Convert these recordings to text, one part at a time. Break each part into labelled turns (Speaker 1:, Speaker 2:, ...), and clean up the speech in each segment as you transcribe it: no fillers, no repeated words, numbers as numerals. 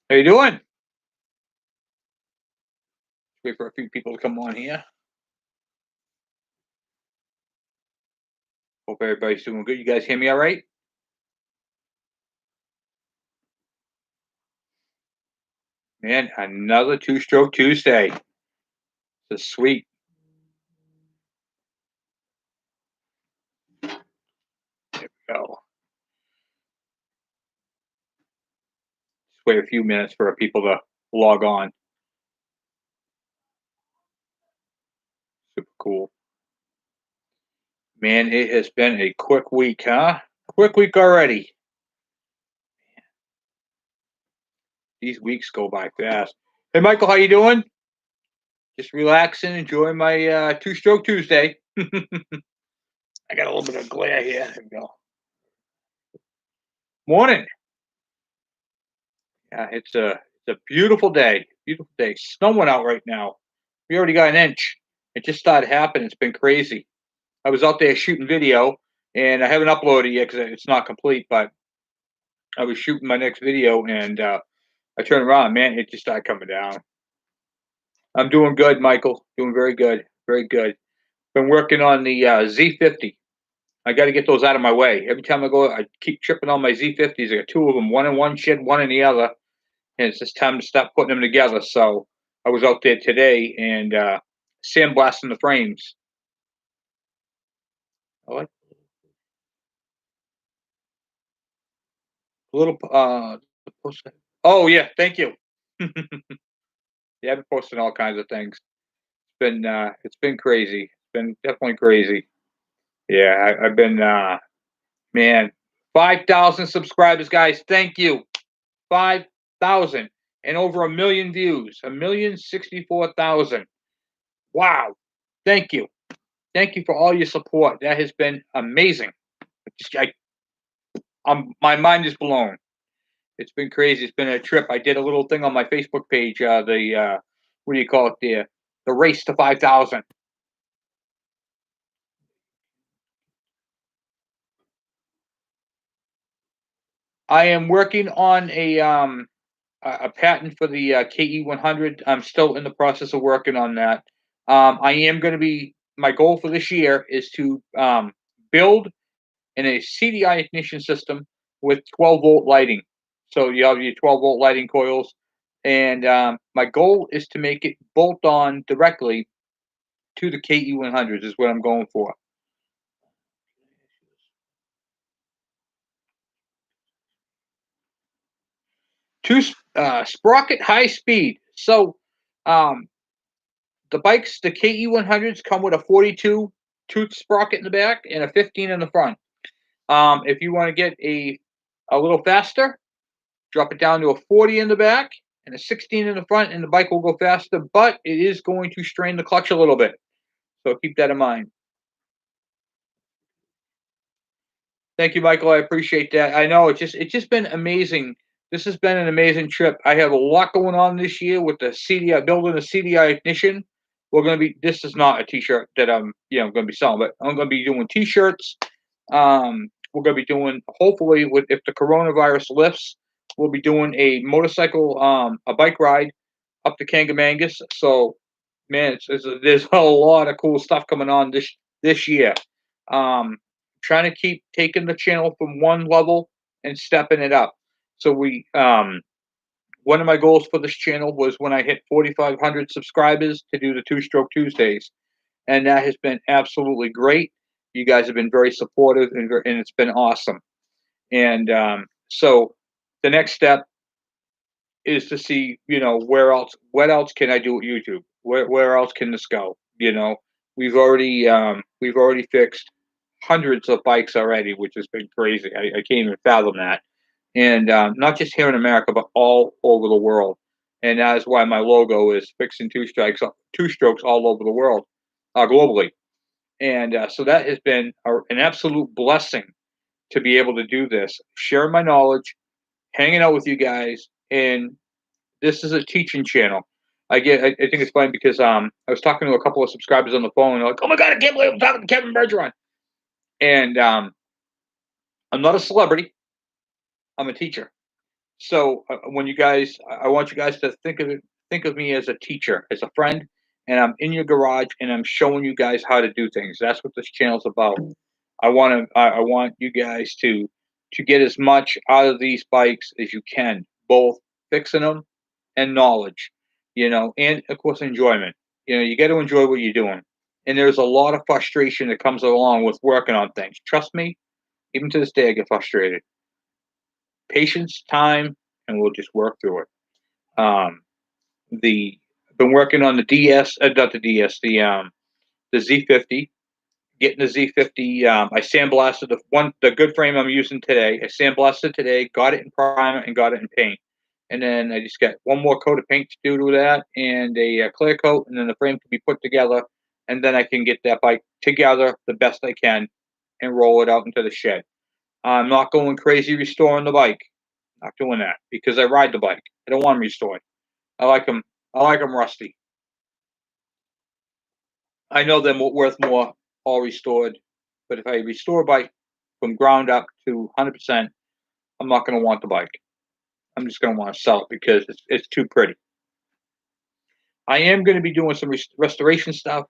Speaker 1: How you doing? Wait for a few people to come on here. Hope everybody's doing good. You guys hear me all right? Man, another two-stroke Tuesday. It's sweet. Go. Just wait a few minutes for people to log on. Super cool. Man, it has been a quick week, huh? Quick week already. These weeks go by fast. Hey, Michael, how you doing? Just relaxing, enjoying my two-stroke Tuesday. I got a little bit of glare here. There we go. Morning. Yeah, it's a beautiful day. Beautiful day. Snowing out right now. We already got an inch. It just started happening. It's been crazy. I was out there shooting video, and I haven't uploaded it yet because it's not complete. But I was shooting my next video, and I turned around. Man, it just started coming down. I'm doing good, Michael. Doing very good. Very good. Been working on the Z50. I got to get those out of my way. Every time I go, I keep tripping on my Z50s. I got two of them, one in one shed, one in the other, and it's just time to stop putting them together. So I was out there today and sandblasting the frames. I like a little Oh yeah, thank you. Yeah, I've been posting all kinds of things. It's been crazy. It's been definitely crazy. Yeah, I've been man, 5,000 subscribers, guys. Thank you. 5,000 and over 1,000,000 views. 1,064,000. Wow. Thank you. Thank you for all your support. That has been amazing. Just, my mind is blown. It's been crazy. It's been a trip. I did a little thing on my Facebook page. The what do you call it? The race to 5,000. I am working on a patent for the KE 100. I'm still in the process of working on that. I am going to be my goal for this year is to build in a CDI ignition system with 12-volt lighting. So you have your 12-volt lighting coils, and my goal is to make it bolt on directly to the KE 100s. Is what I'm going for. Two sprocket high speed. So um, the bikes, the KE 100s, come with a 42 tooth sprocket in the back and a 15 in the front. If you want to get a little faster, drop it down to a 40 in the back and a 16 in the front, and the bike will go faster. But it is going to strain the clutch a little bit, so keep that in mind. Thank you, Michael. I appreciate that. I know it's just been amazing. This has been an amazing trip. I have a lot going on this year with the CDI building a CDI ignition. We're going to be. This is not a T-shirt that going to be selling, but I'm going to be doing T-shirts. We're going to be doing hopefully with if the coronavirus lifts, we'll be doing a motorcycle, a bike ride up to Kangamangas. So, man, there's a lot of cool stuff coming on this year. Um, Trying to keep taking the channel from one level and stepping it up. So one of my goals for this channel was when I hit 4,500 subscribers to do the Two Stroke Tuesdays, and that has been absolutely great. You guys have been very supportive, and it's been awesome. And so the next step is to see, what else can I do with YouTube? Where else can this go? We've already fixed hundreds of bikes already, which has been crazy. I can't even fathom that. And not just here in America, but all over the world. And that is why my logo is fixing two strokes all over the world, globally. And so that has been an absolute blessing to be able to do this, share my knowledge, hanging out with you guys, and this is a teaching channel. I think it's funny because I was talking to a couple of subscribers on the phone. And they're like, "Oh my god, I can't believe I'm talking to Kevin Bergeron." And I'm not a celebrity. I'm a teacher, So when you guys, I want you guys to think of me as a teacher, as a friend, and I'm in your garage and I'm showing you guys how to do things. That's what this channel's about. I want you guys to get as much out of these bikes as you can, both fixing them and knowledge, and of course enjoyment. You got to enjoy what you're doing. And there's a lot of frustration that comes along with working on things. Trust me, even to this day, I get frustrated. Patience, time, and we'll just work through it. Um, the I've been working on the DS, not the DS, the Z50. Getting the Z50, I sandblasted the good frame I'm using today. I sandblasted today, got it in primer, and got it in paint. And then I just got one more coat of paint to do to that, and a clear coat, and then the frame can be put together, and then I can get that bike together the best I can, and roll it out into the shed. I'm not going crazy restoring the bike. Not doing that because I ride the bike. I don't want them restored. I like them. I like them rusty. I know they're worth more all restored, but if I restore a bike from ground up to 100%, I'm not going to want the bike. I'm just going to want to sell it because it's too pretty. I am going to be doing some restoration stuff,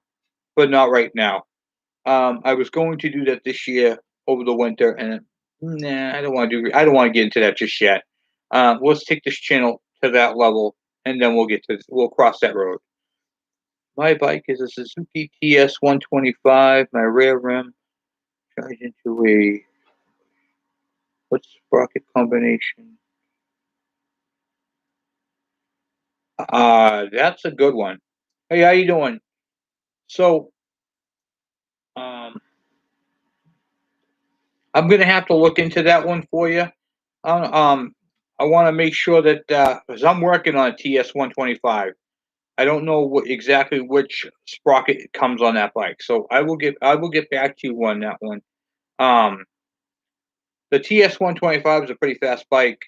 Speaker 1: but not right now. I was going to do that this year over the winter, and nah, I don't want to do. I don't want to get into that just yet. Let's take this channel to that level, and then we'll cross that road. My bike is a Suzuki TS 125. My rear rim charged into a what sprocket combination? That's a good one. Hey, how you doing? So, um, I'm gonna have to look into that one for you. Um, I want to make sure that because I'm working on a TS 125. I don't know exactly which sprocket comes on that bike, so I will get back to you on that one. Um, the TS 125 is a pretty fast bike.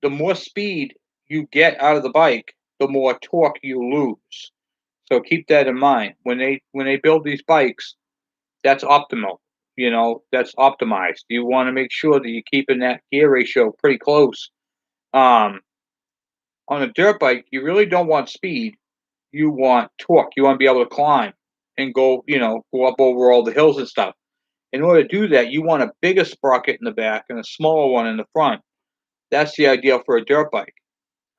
Speaker 1: The more speed you get out of the bike, the more torque you lose. So keep that in mind when they build these bikes. That's optimal. That's optimized. You want to make sure that you're keeping that gear ratio pretty close. Um, on a dirt bike, you really don't want speed. You want torque. You want to be able to climb and go up over all the hills and stuff. In order to do that, you want a bigger sprocket in the back and a smaller one in the front. That's the ideal for a dirt bike.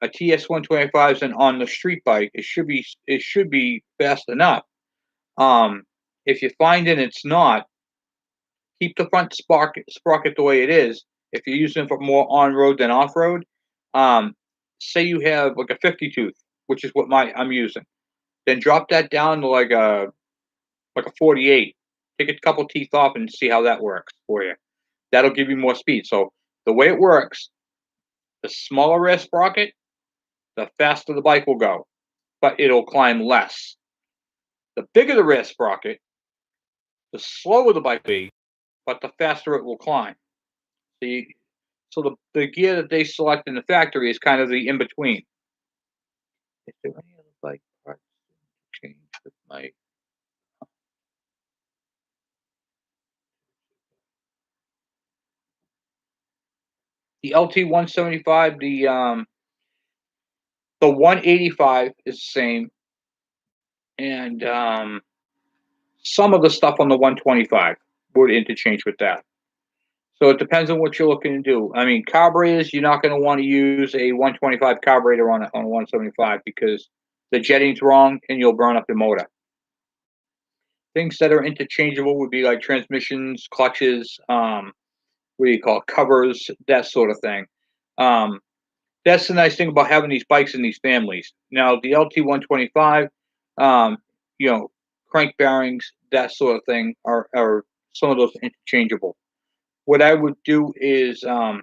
Speaker 1: A TS 125 is an on the street bike. It should be fast enough. Um, if you're finding it's not, keep the front sprocket the way it is. If you're using it for more on road than off road, um, say you have like a 50 tooth, which is what I'm using, then drop that down to like a 48. Take a couple teeth off and see how that works for you. That'll give you more speed. So the way it works, the smaller rear sprocket, the faster the bike will go, but it'll climb less. The bigger the rear sprocket, the slower the bike will be, but the faster it will climb. So, the gear that they select in the factory is kind of the in between. Is there any other bike parts to change with my? The LT 175, the 185 is the same, and some of the stuff on the 125 would interchange with that. So it depends on what you're looking to do. I mean, carburetors, you're not going to want to use a 125 carburetor on a 175 because the jetting's wrong and you'll burn up the motor. Things that are interchangeable would be like transmissions, clutches, what do you call it, covers, that sort of thing. Um, that's the nice thing about having these bikes in these families. Now, the LT 125, um, crank bearings, that sort of thing are some of those interchangeable. What I would do is I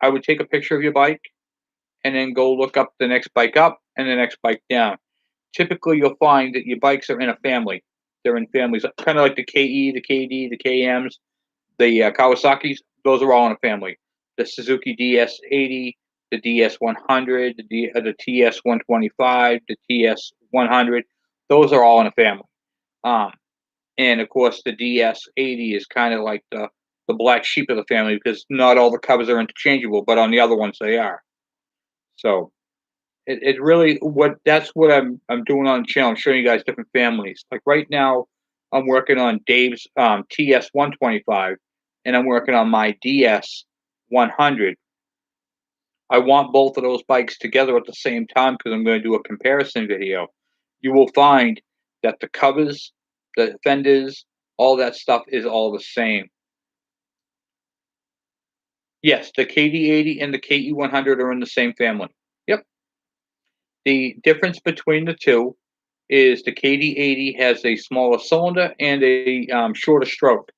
Speaker 1: would take a picture of your bike and then go look up the next bike up and the next bike down. Typically, you'll find that your bikes are in a family. They're in families, kind of like the KE, the KD, the KMs, the Kawasaki's. Those are all in a family. The Suzuki DS80, the DS100, the TS125, the TS100. Those are all in a family. Um, and of course, the DS80 is kind of like the black sheep of the family because not all the covers are interchangeable, but on the other ones they are. So it really what that's what I'm doing on the channel. I'm showing you guys different families. Like right now, I'm working on Dave's TS 125, and I'm working on my DS 100. I want both of those bikes together at the same time because I'm going to do a comparison video. You will find that the covers, the fenders, all that stuff is all the same. Yes, the KD80 and the KE100 are in the same family. Yep. The difference between the two is the KD80 has a smaller cylinder and a shorter stroke,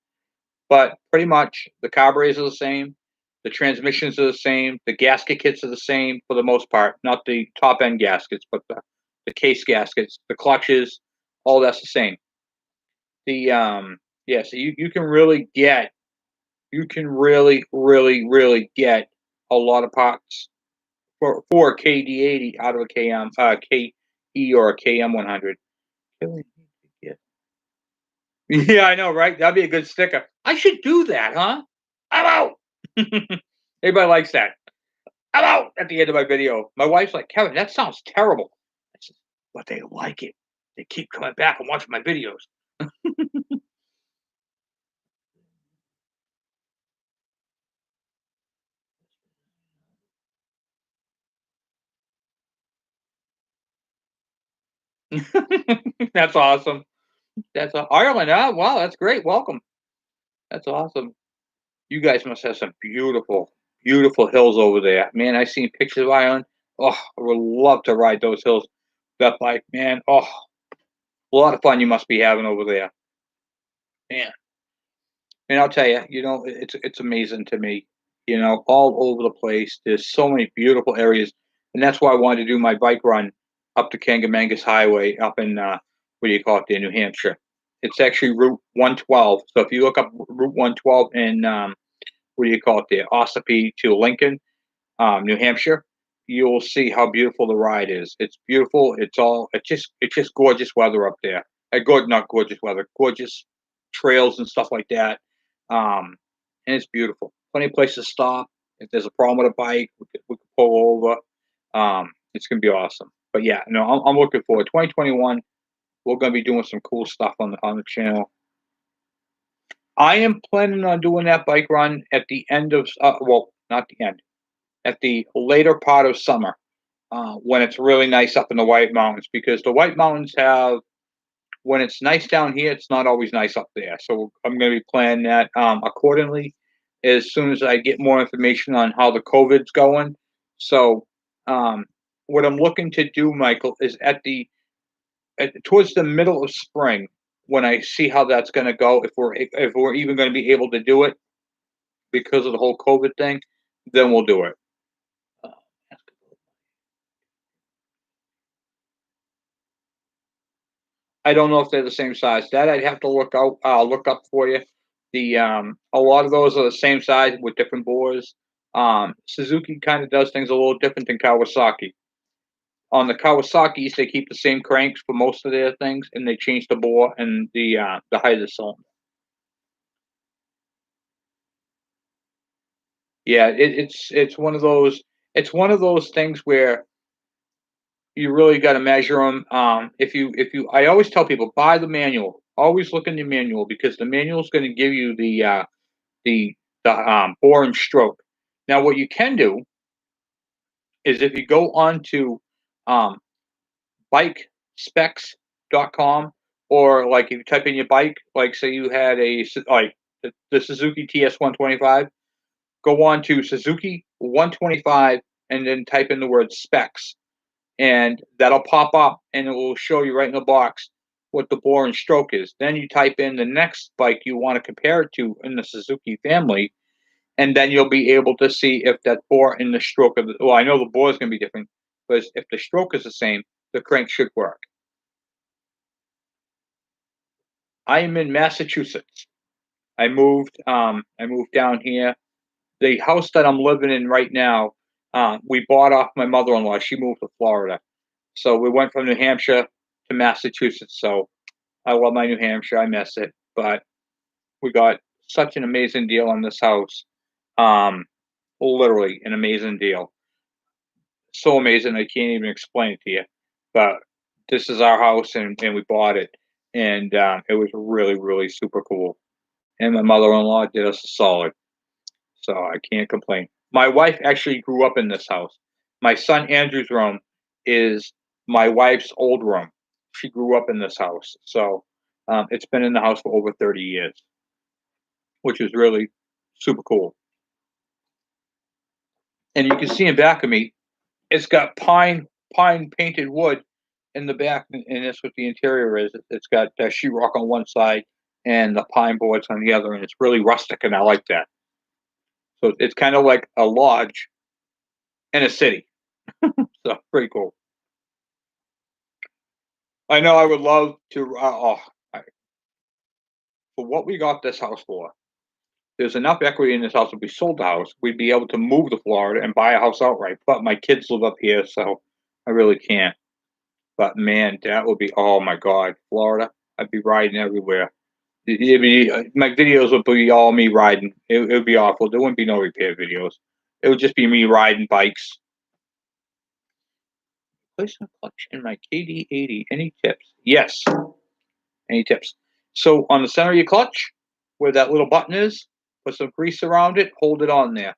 Speaker 1: but pretty much the carburetors are the same, the transmissions are the same, the gasket kits are the same for the most part, not the top end gaskets, but the case gaskets, the clutches, all that's the same. The yeah, so you can really get you can really get a lot of parts for a KD80 out of a KE or a KM100. Yeah. Yeah, I know, right? That'd be a good sticker. I should do that, huh? I'm out. Everybody likes that. I'm out at the end of my video. My wife's like, Kevin, that sounds terrible. I said, but they like it. They keep coming back and watching my videos. That's awesome. Ireland. Ah, wow, that's great. Welcome. That's awesome. You guys must have some beautiful hills over there. Man, I seen pictures of Ireland. Oh, I would love to ride those hills. That bike, man. Oh, a lot of fun you must be having over there. Man. And I'll tell you, it's amazing to me. All over the place. There's so many beautiful areas, and that's why I wanted to do my bike run up the Kangamangas Highway up in what do you call it there, New Hampshire. It's actually Route 112. So if you look up Route 112 in what do you call it there, Ossipee to Lincoln, New Hampshire, you'll see how beautiful the ride is. It's beautiful. It's just gorgeous weather up there. Good, not gorgeous weather, gorgeous trails and stuff like that. Um, and it's beautiful. Plenty of places to stop. If there's a problem with a bike, we could pull over. It's gonna be awesome. But yeah, no, I'm looking forward. 2021, we're gonna be doing some cool stuff on the channel. I am planning on doing that bike run at the end of well, not the end, at the later part of summer, when it's really nice up in the White Mountains, because the White Mountains have when it's nice down here, it's not always nice up there. So I'm going to be planning that accordingly as soon as I get more information on how the COVID's going. So what I'm looking to do, Michael, is towards the middle of spring when I see how that's going to go. If we're even going to be able to do it because of the whole COVID thing, then we'll do it. Uh, I don't know if they're the same size. That I'd have to look up for you. The a lot of those are the same size with different bores. Suzuki kind of does things a little different than Kawasaki. On the Kawasaki's, they keep the same cranks for most of their things, and they change the bore and the height of the cylinder. Yeah, it's one of those things where you really got to measure them. If you, I always tell people buy the manual. Always look in the manual because the manual is going to give you the bore and stroke. Now, what you can do is if you go on to um, bikespecs.com, or like if you type in your bike, like say you had like the Suzuki TS 125, go on to Suzuki 125 and then type in the word specs, and that'll pop up and it will show you right in the box what the bore and stroke is. Then you type in the next bike you want to compare it to in the Suzuki family, and then you'll be able to see if that bore and the stroke of well, I know the bore is going to be different, but if the stroke is the same, the crank should work. I am in Massachusetts. I moved down here. The house that I'm living in right now, we bought off my mother-in-law. She moved to Florida, so we went from New Hampshire to Massachusetts. So I love my New Hampshire. I miss it, but we got such an amazing deal on this house. Um, Literally an amazing deal. So amazing I can't even explain it to you. But this is our house, and we bought it, and it was really, really super cool. And my mother-in-law did us a solid, so I can't complain. My wife actually grew up in this house. My son Andrew's room is my wife's old room. She grew up in this house, so it's been in the house for over 30 years, which is really super cool. And you can see in back of me, it's got pine painted wood in the back, and that's what the interior is. It's got sheetrock on one side and the pine boards on the other, and it's really rustic, and I like that. So it's kind of like a lodge in a city. So pretty cool. I know I would love to. For what we got this house for, there's enough equity in this house. If we sold the house, we'd be able to move to Florida and buy a house outright. But my kids live up here, so I really can't. But man, that would be, oh my God, Florida. I'd be riding everywhere. My videos would be all me riding. It would be awful. There wouldn't be no repair videos. It would just be me riding bikes. Place a clutch in my KD80. Any tips? Yes. Any tips? So on the center of your clutch, where that little button is, put some grease around it. Hold it on there.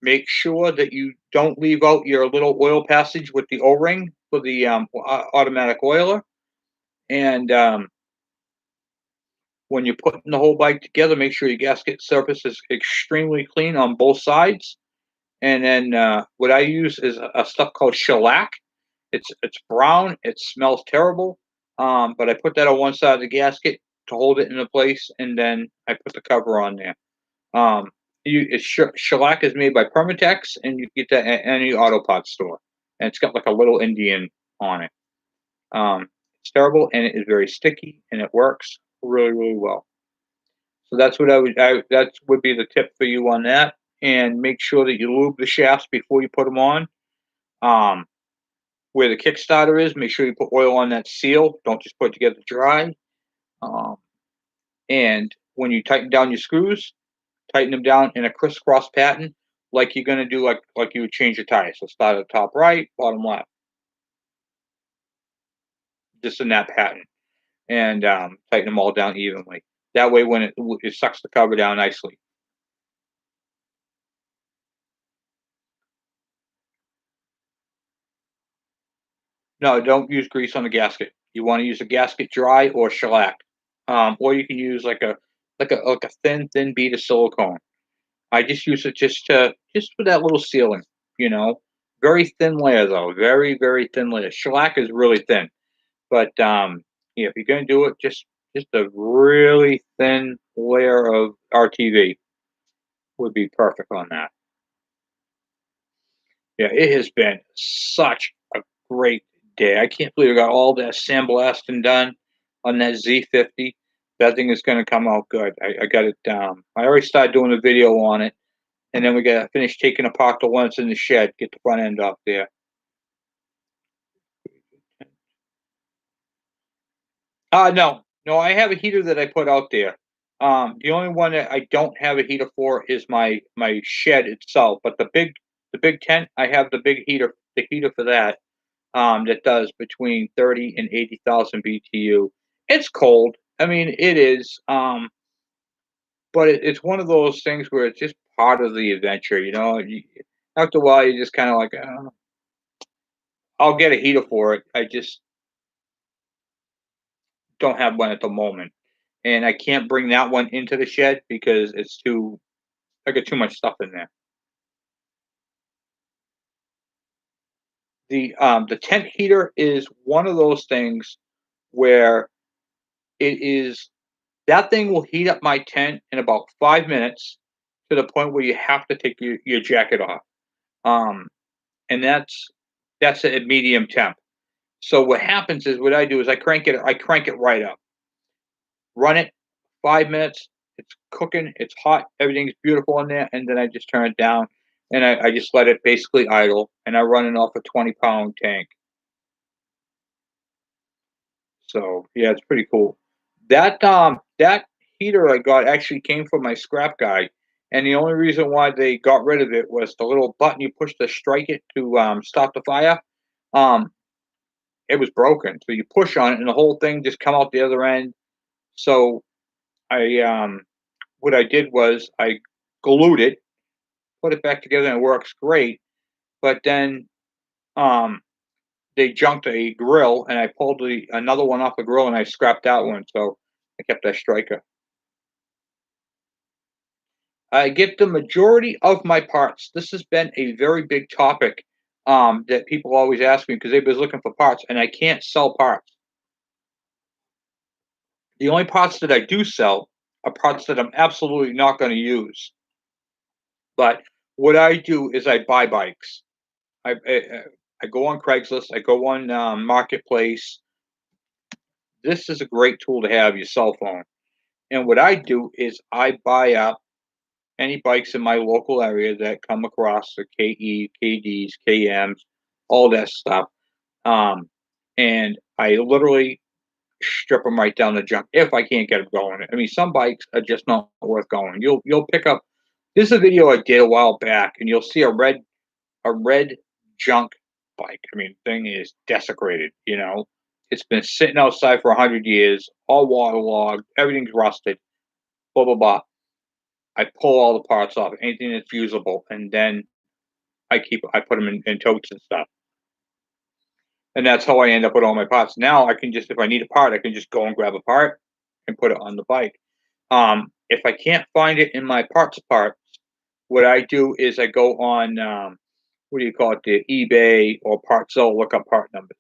Speaker 1: Make sure that you don't leave out your little oil passage with the O-ring for the automatic oiler. And when you're putting the whole bike together, make sure your gasket surface is extremely clean on both sides. And then what I use is a stuff called shellac. It's brown. It smells terrible, but I put that on one side of the gasket to hold it into place, and then I put the cover on there. Um, Shellac is made by Permatex, and you get that at any auto parts store. And it's got like a little Indian on it. It's terrible, and it is very sticky, and it works really, really well. So that's what that would be the tip for you on that. And make sure that you lube the shafts before you put them on. Um, where the Kickstarter is, make sure you put oil on that seal. Don't just put it together dry. Um, and when you tighten down your screws, tighten them down in a crisscross pattern, like you're gonna do like you would change your tires. So start at the top right, bottom left, just in that pattern, and tighten them all down evenly. That way, when it sucks the cover down nicely. No, don't use grease on the gasket. You want to use a gasket dry or shellac, or you can use like a thin bead of silicone. I just use it just for that little sealing, you know. Very thin layer though, very thin layer. Shellac is really thin, but yeah, if you're gonna do it, just a really thin layer of RTV would be perfect on that. Yeah, it has been such a great day. I can't believe I got all that sandblasting done on that Z50. That thing is gonna come out good. I got it. I already started doing a video on it. And then we gotta finish taking apart the ones in the shed, get the front end off there. No. No, I have a heater that I put out there. The only one that I don't have a heater for is my shed itself, but the big tent, I have the heater for that, that does between 30 and 80,000 BTU. It's cold. I mean, it is, but it's one of those things where it's just part of the adventure, you know? After a while, you just kinda like, I'll get a heater for it. I just don't have one at the moment, and I can't bring that one into the shed because it's too. I got too much stuff in there. The tent heater is one of those things where it is that thing will heat up my tent in about 5 minutes to the point where you have to take your jacket off. Um, and that's at medium temp. So what happens is what I do is I crank it right up. Run it 5 minutes. It's cooking. It's hot. Everything's beautiful in there, and then I just turn it down, and I just let it basically idle, and I run it off a 20-pound tank. So yeah, it's pretty cool. That heater I got actually came from my scrap guy, and the only reason why they got rid of it was the little button you push to strike it to stop the fire. Um, it was broken, so you push on it, and the whole thing just come out the other end. So I what I did was I glued it, put it back together, and it works great. But then um, they junked a grill, and I pulled another one off the grill, and I scrapped that one. So I kept that striker. I get the majority of my parts. This has been a very big topic that people always ask me because they've been looking for parts, and I can't sell parts. The only parts that I do sell are parts that I'm absolutely not going to use. But what I do is I buy bikes. I go on Craigslist. I go on Marketplace. This is a great tool to have your cell phone. And what I do is I buy up any bikes in my local area that come across the KE, KDs, KMs, all that stuff. Um, and I literally strip them right down the junk if I can't get them going. I mean, some bikes are just not worth going. You'll pick up. This is a video I did a while back, and you'll see a red junk bike. I mean, thing is desecrated. It's been sitting outside for 100 years, all waterlogged, everything's rusted. Blah blah blah. I pull all the parts off, anything that's usable, and then I put them in totes and stuff. And that's how I end up with all my parts. Now I can just, if I need a part, I can just go and grab a part and put it on the bike. If I can't find it in my parts, what I do is I go on, what do you call it, the eBay or Partzilla, look up part numbers.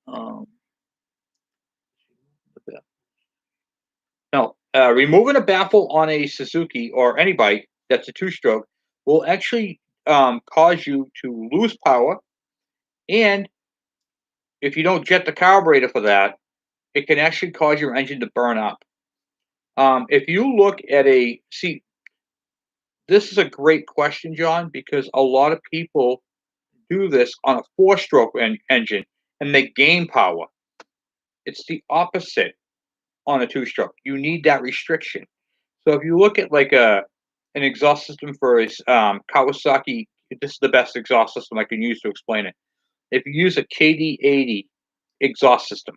Speaker 1: Um, no, removing a baffle on a Suzuki or any bike that's a two-stroke will actually cause you to lose power, and if you don't jet the carburetor for that, it can actually cause your engine to burn up. If you look at this is a great question, John, because a lot of people do this on a four-stroke engine and they gain power. It's the opposite on a two-stroke. You need that restriction. So if you look at like an exhaust system for a Kawasaki, this is the best exhaust system I can use to explain it. If you use a KD80 exhaust system,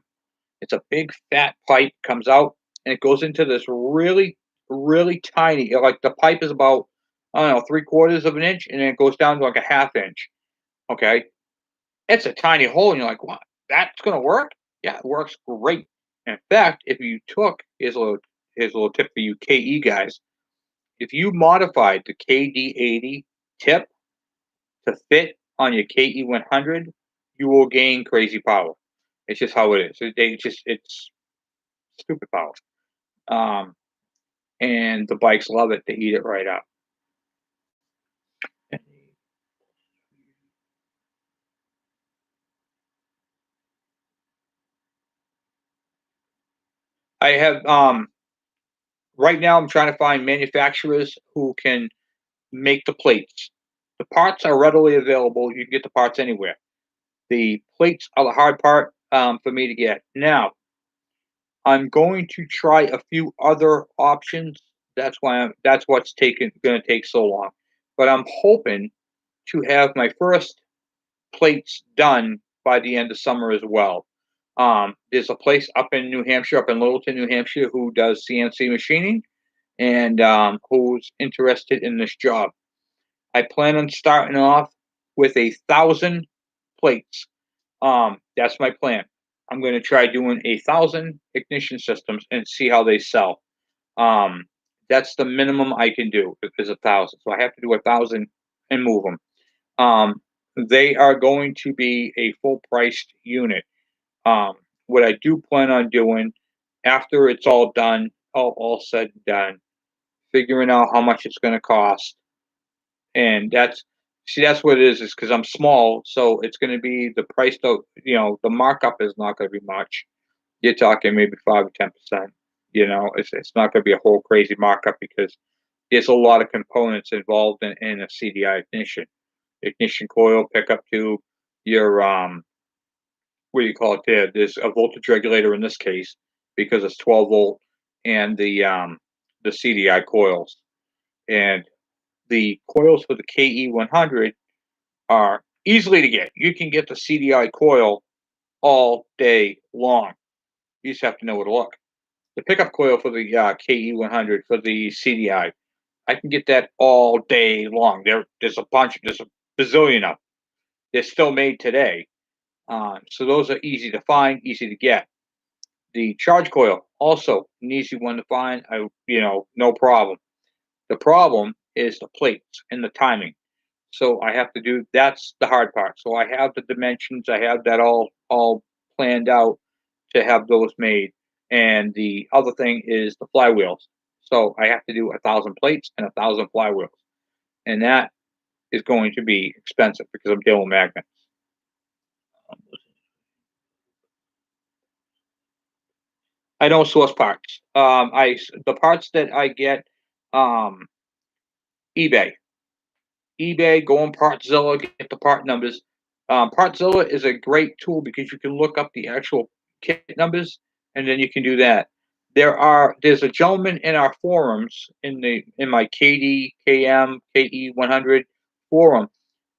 Speaker 1: it's a big fat pipe comes out and it goes into this really, really tiny. Like the pipe is about, I don't know, 3/4 of an inch, and then it goes down to like a half inch. Okay, it's a tiny hole, and you're like, "What? That's gonna work?" Yeah, it works great. In fact, if you took here's a little tip for you KE guys. If you modified the KD80 tip to fit on your KE100, you will gain crazy power. It's just how it is. It's stupid power. Um, and the bikes love it. They eat it right up. I have right now. I'm trying to find manufacturers who can make the plates. The parts are readily available. You can get the parts anywhere. The plates are the hard part for me to get. Now, I'm going to try a few other options. That's what's going to take so long. But I'm hoping to have my first plates done by the end of summer as well. There's a place up in New Hampshire, up in Littleton, New Hampshire, who does CNC machining and who's interested in this job. I plan on starting off with 1,000 plates. That's my plan. I'm going to try doing 1,000 ignition systems and see how they sell. Um, that's the minimum I can do is 1,000. So I have to do 1,000 and move them. They are going to be a full priced unit. Um, what I do plan on doing after it's all done, all said and done, figuring out how much it's going to cost, and that's what it is because I'm small, so it's going to be the price of the markup is not going to be much. You're talking maybe 5 or 10%. It's not going to be a whole crazy markup because there's a lot of components involved in a CDI ignition coil, pickup tube, your what do you call it there? There's a voltage regulator in this case because it's 12 volt. and the CDI coils. And the coils for the KE 100 are easily to get. You can get the CDI coil all day long. You just have to know where to look. The pickup coil for the KE 100 for the CDI, I can get that all day long. There's a bazillion of them. They're still made today. So those are easy to find, easy to get. The charge coil, also an easy one to find. No problem. The problem is the plates and the timing. So I have to do that's the hard part. So I have the dimensions, I have that all planned out to have those made. And the other thing is the flywheels. So I have to do 1,000 plates and 1,000 flywheels. And that is going to be expensive because I'm dealing with magnets. I don't source parts. The parts that I get, um, eBay. eBay, go on Partzilla, get the part numbers. Partzilla is a great tool because you can look up the actual kit numbers, and then you can do that. There's a gentleman in our forums in my KD, KM, KE 100 forum,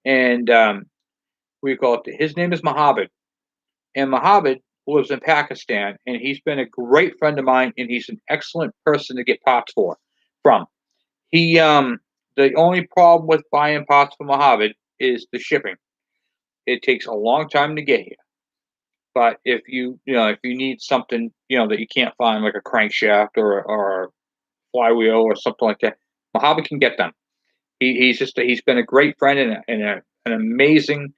Speaker 1: and we call it. His name is Mohammed, and Mohammed lives in Pakistan, and he's been a great friend of mine, and he's an excellent person to get parts from. He the only problem with buying parts from Mohammed is the shipping. It takes a long time to get here. But if you need something, that you can't find like a crankshaft or a flywheel or something like that, Mohammed can get them. He's been a great friend an amazing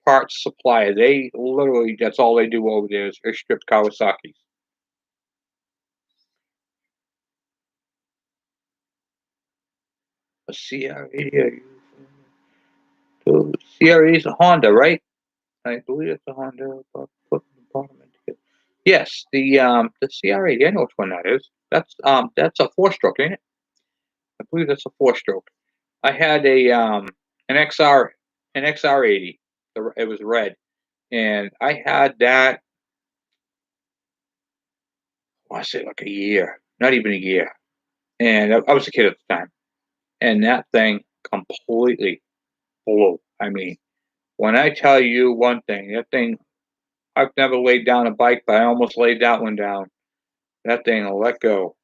Speaker 1: parts supplier. They literally that's all they do over there is strip Kawasaki's. A CRE. So CRE is a Honda, right? I believe it's a Honda. Yes, the CR80. I know which one that is. That's a four-stroke, ain't it? I believe that's a four-stroke. I had an XR an XR80. It was red, and I had that. I want to say like a year, not even a year, and I was a kid at the time, and that thing completely blew. I mean, when I tell you one thing, that thing. I've never laid down a bike, but I almost laid that one down. That thing will let go.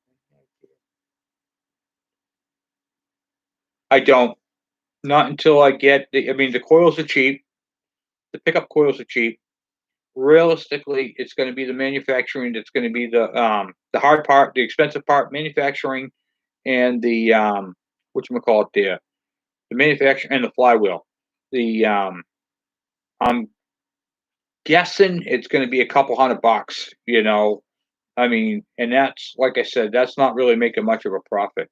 Speaker 1: I don't. Not until I get the coils are cheap. The pickup coils are cheap. Realistically, it's going to be the manufacturing that's going to be the hard part, the expensive part, manufacturing, and the what you call it there, the manufacturing and the flywheel. The I'm guessing it's going to be a couple $100. I mean, and that's like I said, that's not really making much of a profit.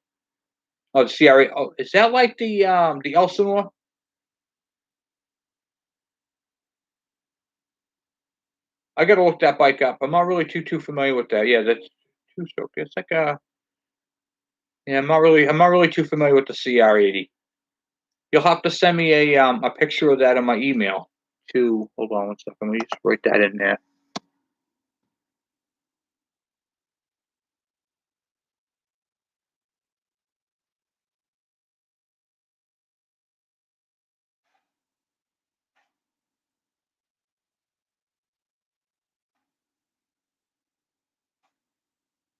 Speaker 1: Oh, the CRA. Oh, is that like the Elsinore? I gotta look that bike up. I'm not really too familiar with that. Yeah, that's two stroke. It's like a yeah. I'm not really too familiar with the CR80. You'll have to send me a picture of that in my email. To hold on one second. Let me just write that in there.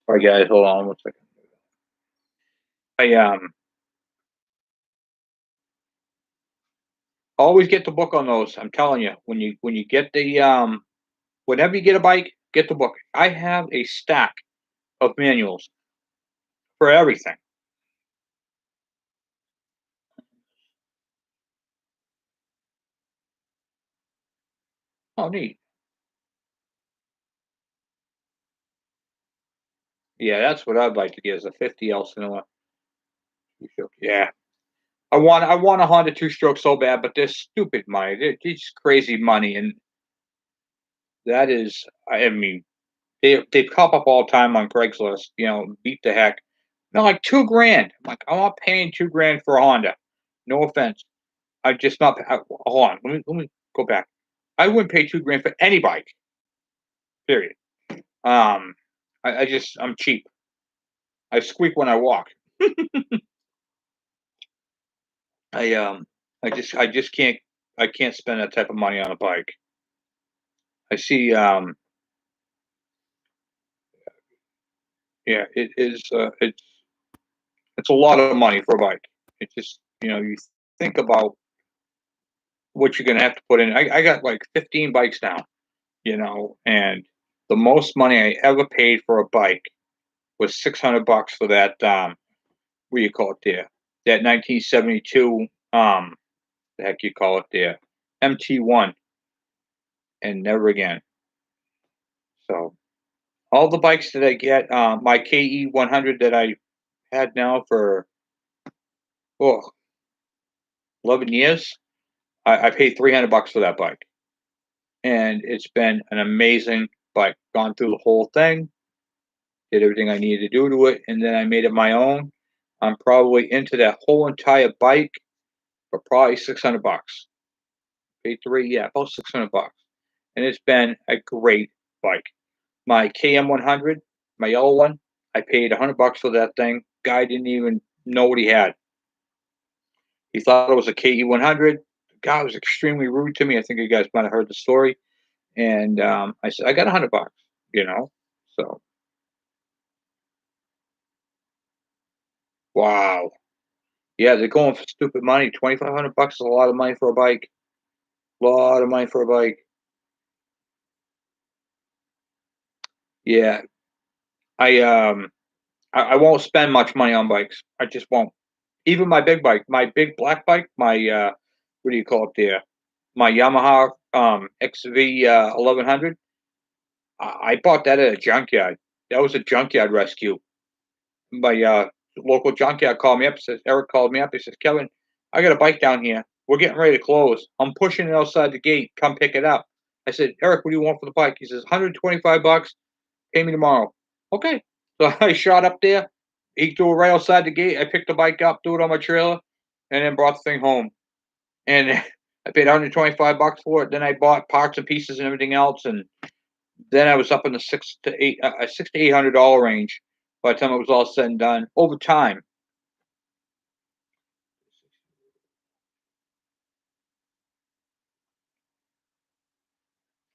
Speaker 1: All right, guys, hold on one second. I always get the book on those. I'm telling you, when you get whenever you get a bike, get the book. I have a stack of manuals for everything. Oh, neat. Yeah, that's what I'd like to get is a 50 Elsinore. Yeah, I want a Honda two-stroke so bad, but they're stupid money. They're just crazy money, and that is, I mean, they pop up all the time on Craigslist. Beat the heck. They're like 2 grand. I'm like, I'm not paying 2 grand for a Honda. No offense. I just not. Hold on. Let me go back. I wouldn't pay 2 grand for any bike. Period. Um, I'm cheap. I squeak when I walk. I I just can't spend that type of money on a bike. I see yeah, it is it's a lot of money for a bike. It just you think about what you're gonna have to put in. I got like 15 bikes now, and the most money I ever paid for a bike was $600 for that what do you call it there? That 1972 the heck you call it there? MT1 and never again. So all the bikes that I get, my KE 100 that I had now for oh 11 years, I paid $300 for that bike, and it's been an amazing bike. Gone through the whole thing, did everything I needed to do to it, and then I made it my own. I'm probably into that whole entire bike for probably $600. Paid three, yeah, about $600, and it's been a great bike. My KM 100, my yellow one, I paid $100 for that thing. Guy didn't even know what he had. He thought it was a KE 100. The guy was extremely rude to me. I think you guys might have heard the story. And I said, I got $100, you know. So wow, yeah, they're going for stupid money. $2,500 is a lot of money for a bike. Lot of money for a bike. Yeah, I I won't spend much money on bikes. I just won't. Even my big bike, my big black bike, my what do you call it there? My Yamaha XV 1100. I bought that at a junkyard. That was a junkyard rescue. My local junkyard called me up. Says Eric called me up. He says, Kevin, I got a bike down here. We're getting ready to close. I'm pushing it outside the gate. Come pick it up. I said, Eric, what do you want for the bike? He says, $125. Pay me tomorrow. Okay. So I shot up there. He threw it right outside the gate. I picked the bike up, threw it on my trailer, and then brought the thing home. And I paid $125 for it. Then I bought parts and pieces and everything else, and then I was up in the six to $800 range by the time it was all said and done over time.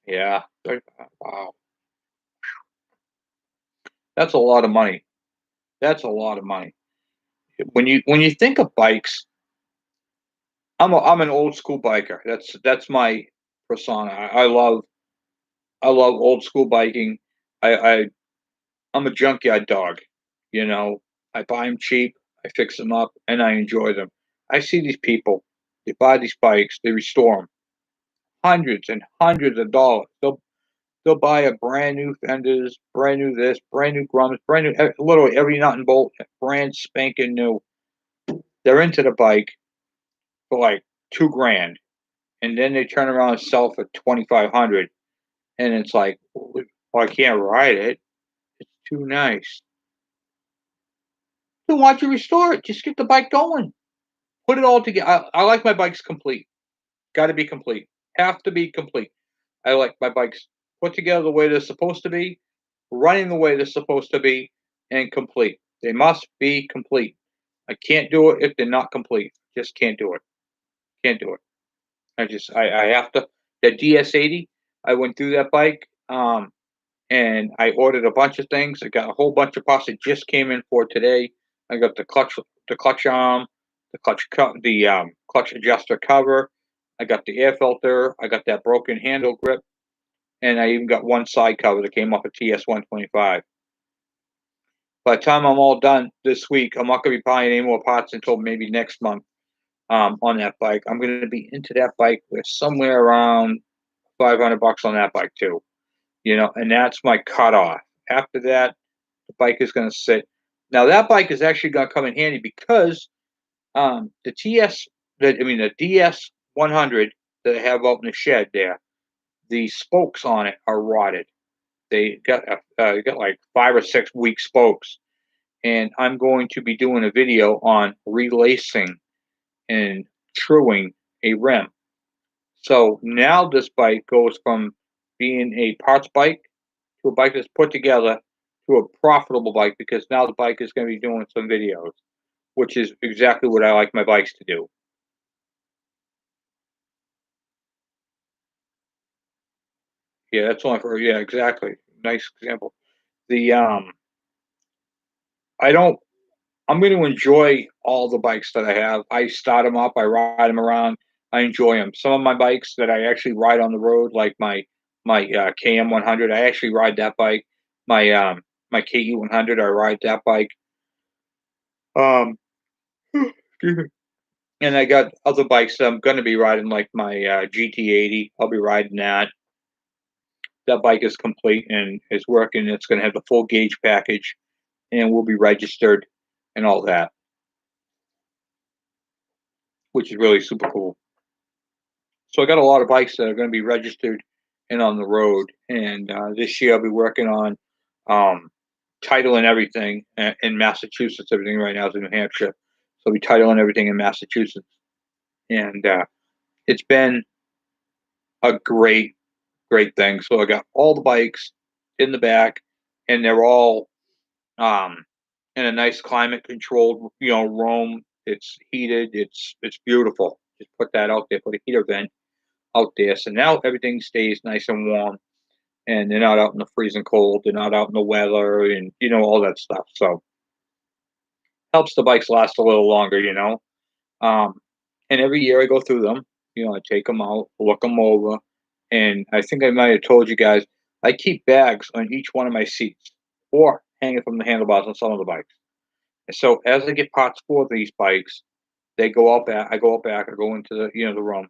Speaker 1: Yeah, wow, that's a lot of money. That's a lot of money. When you think of bikes, I'm an old school biker. That's my persona. I love old school biking. I I'm a junkyard dog. You know, I buy them cheap, I fix them up, and I enjoy them. I see these people. They buy these bikes, they restore them, hundreds and hundreds of dollars. They'll buy a brand new fenders, brand new this, brand new grums, brand new literally every nut and bolt, brand spanking new. They're into the bike for like 2 grand, and then they turn around and sell for 2,500, and it's like, well, I can't ride it. It's too nice. Then why'd you restore it? Just get the bike going. Put it all together. I like my bikes complete. Got to be complete. Have to be complete. I like my bikes put together the way they're supposed to be, running the way they're supposed to be, and complete. They must be complete. I can't do it if they're not complete. Just can't do it. Can't do it. I have to. The DS80. I went through that bike. And I ordered a bunch of things. I got a whole bunch of parts that just came in for today. I got the clutch arm, the clutch adjuster cover. I got the air filter. I got that broken handle grip, and I even got one side cover that came off a TS 125. By the time I'm all done this week, I'm not going to be buying any more parts until maybe next month. On that bike, I'm going to be into that bike with somewhere around $500 on that bike too. And that's my cutoff. After that, the bike is going to sit. Now that bike is actually going to come in handy because the the DS 100 that I have out in the shed there, the spokes on it are rotted. They got like 5 or 6 weak spokes, and I'm going to be doing a video on relacing and truing a rim. So now this bike goes from being a parts bike to a bike that's put together to a profitable bike because now the bike is going to be doing some videos, which is exactly what I like my bikes to do. Yeah, that's only for yeah, exactly. Nice example. The I don't I'm going to enjoy all the bikes that I have. I start them up, I ride them around, I enjoy them. Some of my bikes that I actually ride on the road, like my KM 100, I actually ride that bike. My KE 100, I ride that bike. Um, excuse me. And I got other bikes that I'm going to be riding, like my GT80. I'll be riding that. That bike is complete and is working. It's going to have the full gauge package, and will be registered and all that, which is really super cool. So I got a lot of bikes that are going to be registered and on the road. And this year I'll be working on um, titling everything in Massachusetts. Everything right now is in New Hampshire, so I'll be titling everything in Massachusetts. And it's been a great thing. So I got all the bikes in the back, and they're all um, in a nice climate controlled, room. It's heated. It's beautiful. Just put that out there. Put a heater vent out there. So now everything stays nice and warm, and they're not out in the freezing cold. They're not out in the weather, and all that stuff. So helps the bikes last a little longer. Um, and every year I go through them. I take them out, look them over, and I think I might have told you guys I keep bags on each one of my seats or hanging from the handlebars on some of the bikes. And so as I get parts for these bikes, they go out back. I go out back. I go into the room,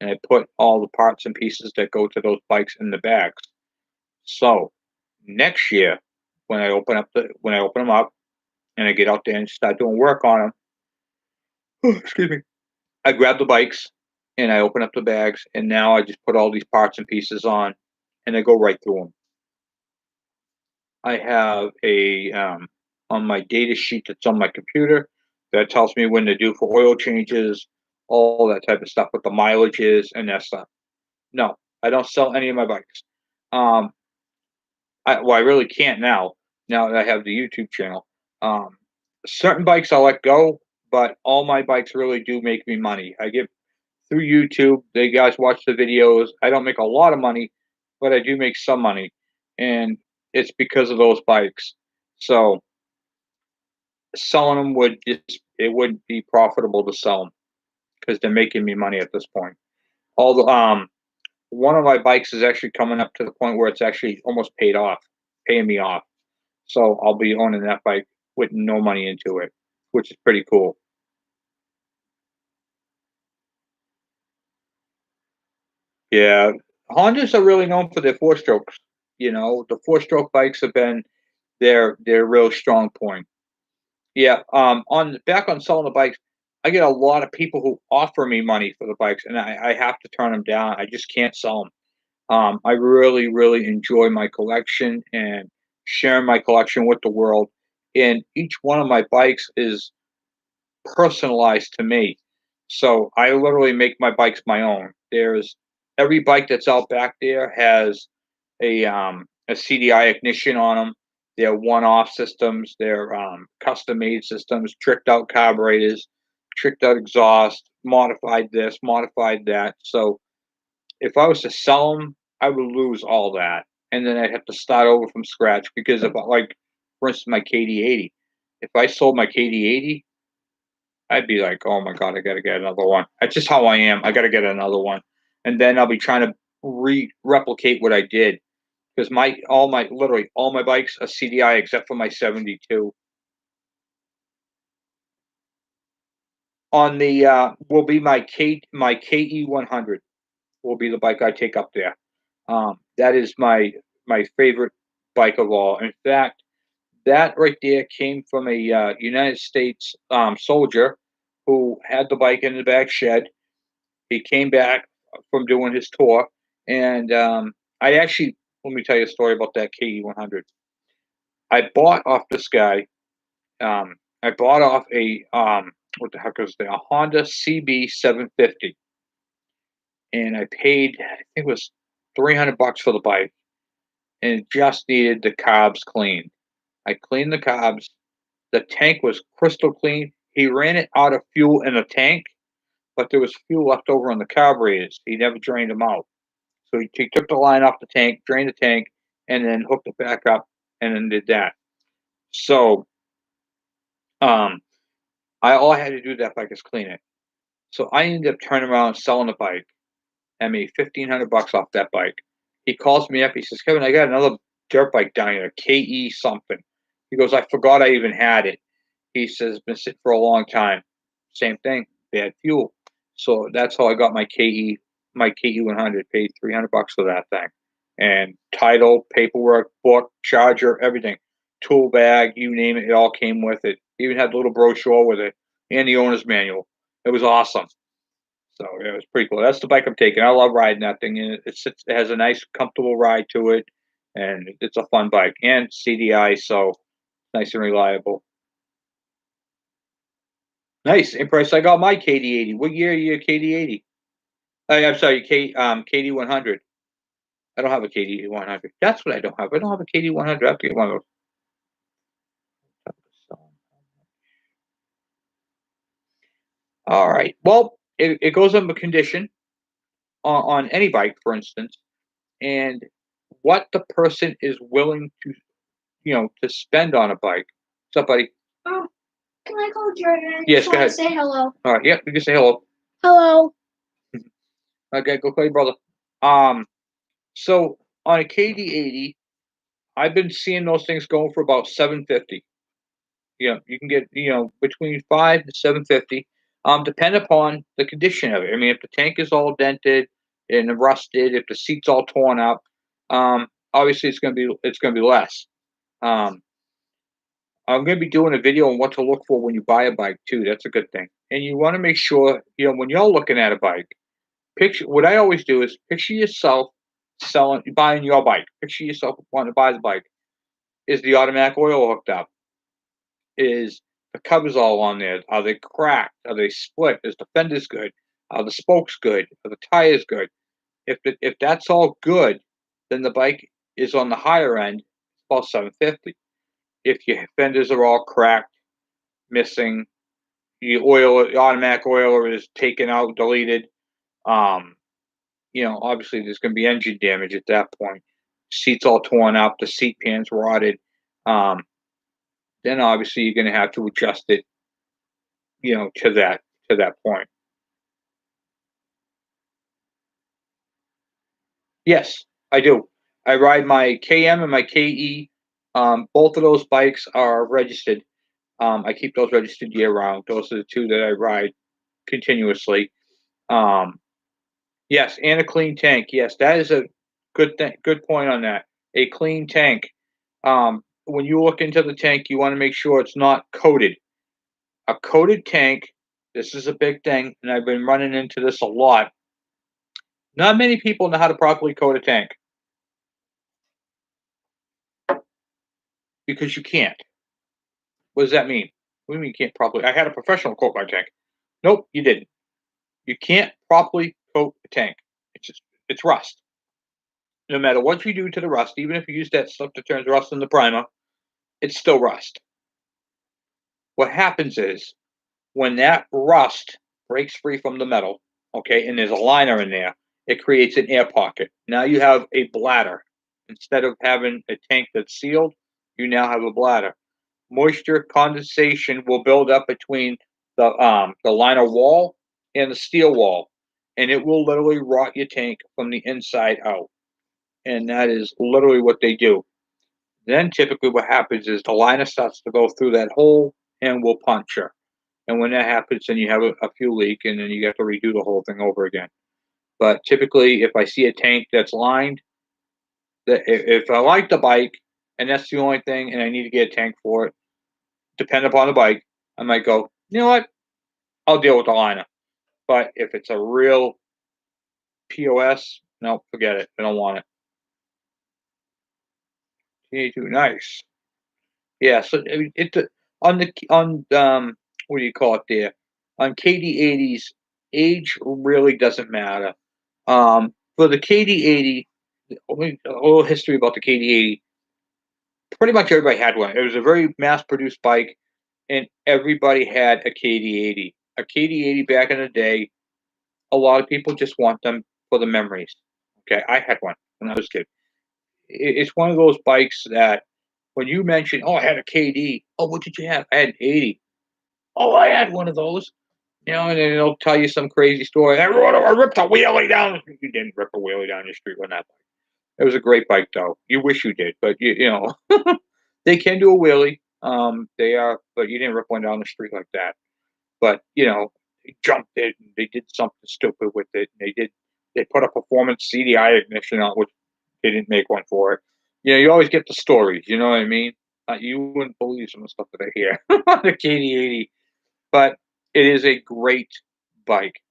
Speaker 1: and I put all the parts and pieces that go to those bikes in the bags. So next year, when I open them up and I get out there and start doing work on them, excuse me, I grab the bikes and I open up the bags, and now I just put all these parts and pieces on, and I go right through them. I have a on my data sheet that's on my computer that tells me when to do for oil changes, all that type of stuff, what the mileage is, and that stuff. No, I don't sell any of my bikes. Um, I really can't now. Now that I have the YouTube channel, um, certain bikes I let go, but all my bikes really do make me money. I get through YouTube. They guys watch the videos. I don't make a lot of money, but I do make some money, and it's because of those bikes. So selling them wouldn't be profitable to sell them because they're making me money at this point. Although one of my bikes is actually coming up to the point where it's actually almost paying me off. So I'll be owning that bike with no money into it, which is pretty cool. Yeah, Hondas are really known for their four strokes. The four stroke bikes have been their real strong point. Yeah, on back on selling the bikes, I get a lot of people who offer me money for the bikes, and I have to turn them down. I just can't sell them. I really, really enjoy my collection and sharing my collection with the world. And each one of my bikes is personalized to me. So I literally make my bikes my own. There's every bike that's out back there has a CDI ignition on them. They're one-off systems. They're custom-made systems, tricked out carburetors, tricked out exhaust, modified this, modified that. So if I was to sell them, I would lose all that, and then I'd have to start over from scratch because of like, for instance, my KD80. If I sold my KD80, I'd be like, "Oh my god, I gotta get another one." That's just how I am. I gotta get another one, and then I'll be trying to replicate what I did because literally all my bikes are CDI except for my 72. On the will be my KE 100 will be the bike I take up there. That is my favorite bike of all. In fact, that right there came from a United States soldier who had the bike in the back shed. He came back from doing his tour, and I actually let me tell you a story about that KE 100. I bought off this guy. I bought off a what the heck was that? A Honda CB 750, and I paid I think it was $300 for the bike, and it just needed the carbs cleaned. I cleaned the carbs. The tank was crystal clean. He ran it out of fuel in the tank, but there was fuel left over on the carburetors. He never drained them out. So he took the line off the tank, drained the tank, and then hooked it back up, and then did that. So, um, all I had to do that bike is clean it. So I ended up turning around and selling the bike. I made $1,500 off that bike. He calls me up. He says, "Kevin, I got another dirt bike down here, KE something." He goes, "I forgot I even had it." He says, "It's been sitting for a long time." Same thing, bad fuel. So that's how I got my KE 100. Paid $300 for that thing, and title, paperwork, book, charger, everything, tool bag, you name it, it all came with it. Even had a little brochure with it and the owner's manual. It was awesome. So yeah, it was pretty cool. That's the bike I'm taking. I love riding that thing, and it has a nice, comfortable ride to it, and it's a fun bike and CDI, so nice and reliable. Nice. Impressed. I got my KD80. What year are you KD80? I'm sorry, KD 100. I don't have a KD 100. That's what I don't have. I don't have a KD 100. I have to get one of those. All right. Well, it goes on the condition on any bike, for instance, and what the person is willing to to spend on a bike. What's up, buddy? Oh, can I call Jordan? Yes, go ahead. Say hello. All right, yeah, you can say hello. Hello. Okay, go call your brother. Um, so on a KD80, I've been seeing those things going for about 750. Yeah, you can get between 5 to 750. Depend upon the condition of it. I mean, if the tank is all dented and rusted, if the seat's all torn up, obviously it's gonna be less. Um, I'm going to be doing a video on what to look for when you buy a bike too. That's a good thing. And you want to make sure, when you're looking at a bike, picture what I always do is picture yourself buying your bike. Picture yourself wanting to buy the bike. Is the automatic oil hooked up? Is the covers all on there? Are they cracked? Are they split? Is the fenders good? Are the spokes good? Are the tires good? If that's all good, then the bike is on the higher end, about 750. If your fenders are all cracked, missing, the automatic oiler is taken out, deleted. Um, obviously there's going to be engine damage at that point. Seats all torn up, the seat pans rotted. Um, then obviously you're going to have to adjust it, to that point. Yes, I do. I ride my KM and my KE. Both of those bikes are registered. I keep those registered year round. Those are the two that I ride continuously. Um, Yes, and a clean tank. Yes, that is a good point on that. A clean tank. When you look into the tank, you want to make sure it's not coated. A coated tank, this is a big thing, and I've been running into this a lot. Not many people know how to properly coat a tank because you can't. What does that mean? What do you mean you can't properly? I had a professional coat my tank. Nope, you didn't. You can't properly coat a tank. It's rust. No matter what you do to the rust, even if you use that stuff that turns rust into primer, it's still rust. What happens is when that rust breaks free from the metal, okay, and there's a liner in there, it creates an air pocket. Now you have a bladder. Instead of having a tank that's sealed, you now have a bladder. Moisture condensation will build up between the liner wall and the steel wall, and it will literally rot your tank from the inside out. And that is literally what they do. Then typically what happens is the liner starts to go through that hole and will puncture. And when that happens, then you have a fuel leak, and then you have to redo the whole thing over again. But typically, if I see a tank that's lined, that if I like the bike and that's the only thing, and I need to get a tank for it, depend upon the bike, I might go, you know what, I'll deal with the liner. But if it's a real POS, no, forget it. I don't want it. T82, nice. Yeah, so I mean, on what do you call it there? On KD80s, age really doesn't matter. For the KD80, a little history about the KD80. pretty much everybody had one. It was a very mass-produced bike, and everybody had a KD80. A KD80 back in the day, a lot of people just want them for the memories. Okay, I had one when I was a kid. It's one of those bikes that when you mention, "Oh, I had a KD." "Oh, what did you have?" "I had an 80." "Oh, I had one of those." You know, and then they'll tell you some crazy story. I ripped a wheelie down. You didn't rip a wheelie down the street with that bike. It was a great bike, though. You wish you did, but you know, they can do a wheelie. They are, but you didn't rip one down the street like that. But you know, they jumped it. And they did something stupid with it. And they put a performance CDI ignition on, which they didn't make one for it. You know, you always get the stories. You know what I mean? You wouldn't believe some of the stuff that I hear on the KD80, but it is a great bike.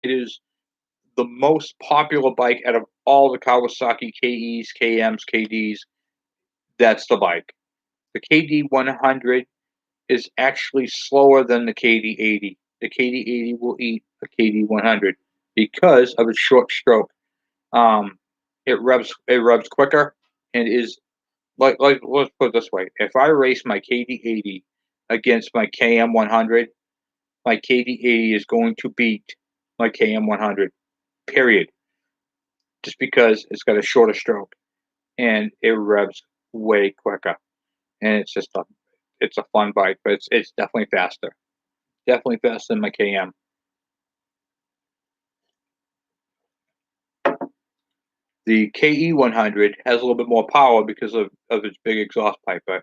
Speaker 1: It is the most popular bike out of all the Kawasaki KEs, KMs, KDs. That's the bike. The KD 100 is actually slower than the KD 80. The KD 80 will eat a KD 100 because of its short stroke. Um, it revs quicker and is like let's put it this way: if I race my KD 80 against my KM 100, my KD 80 is going to beat my KM 100. Period. Just because it's got a shorter stroke and it revs way quicker, and it's a fun bike, but it's definitely faster. Definitely faster than my KM. The KE 100 has a little bit more power because of its big exhaust pipe. But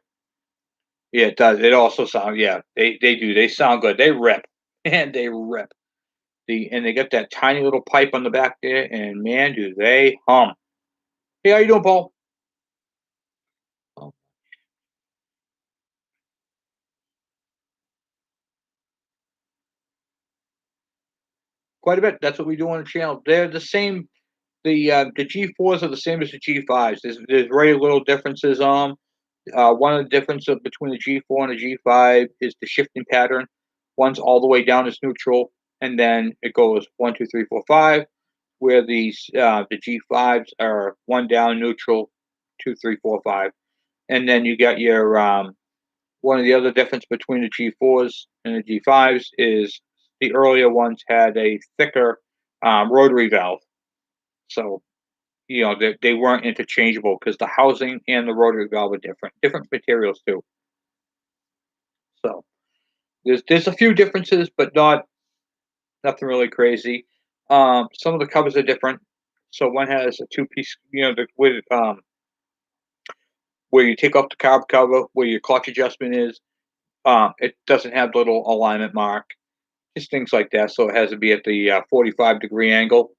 Speaker 1: yeah, it does. It also sound yeah, they do. They sound good. They rip. And they rip. And they got that tiny little pipe on the back there, and man, do they hum. Hey, how you doing, Paul? Oh, quite a bit. That's what we do on the channel. They're the same. The G4s are the same as the G5s. There's very little differences on 'em. One of the differences between the G4 and the G5 is the shifting pattern. One's all the way down is neutral, and then it goes 1, 2, 3, 4, 5. Where the G5s are one down, neutral, 2, 3, 4, 5, and then you got your one of the other difference between the G4s and the G5s is the earlier ones had a thicker rotary valve, so you know they weren't interchangeable because the housing and the rotary valve are different materials too. So there's a few differences, but nothing really crazy. Some of the covers are different. So one has a two-piece, you know, with where you take off the carb cover, where your clutch adjustment is. It doesn't have the little alignment mark, just things like that. So it has to be at the 45-degree angle.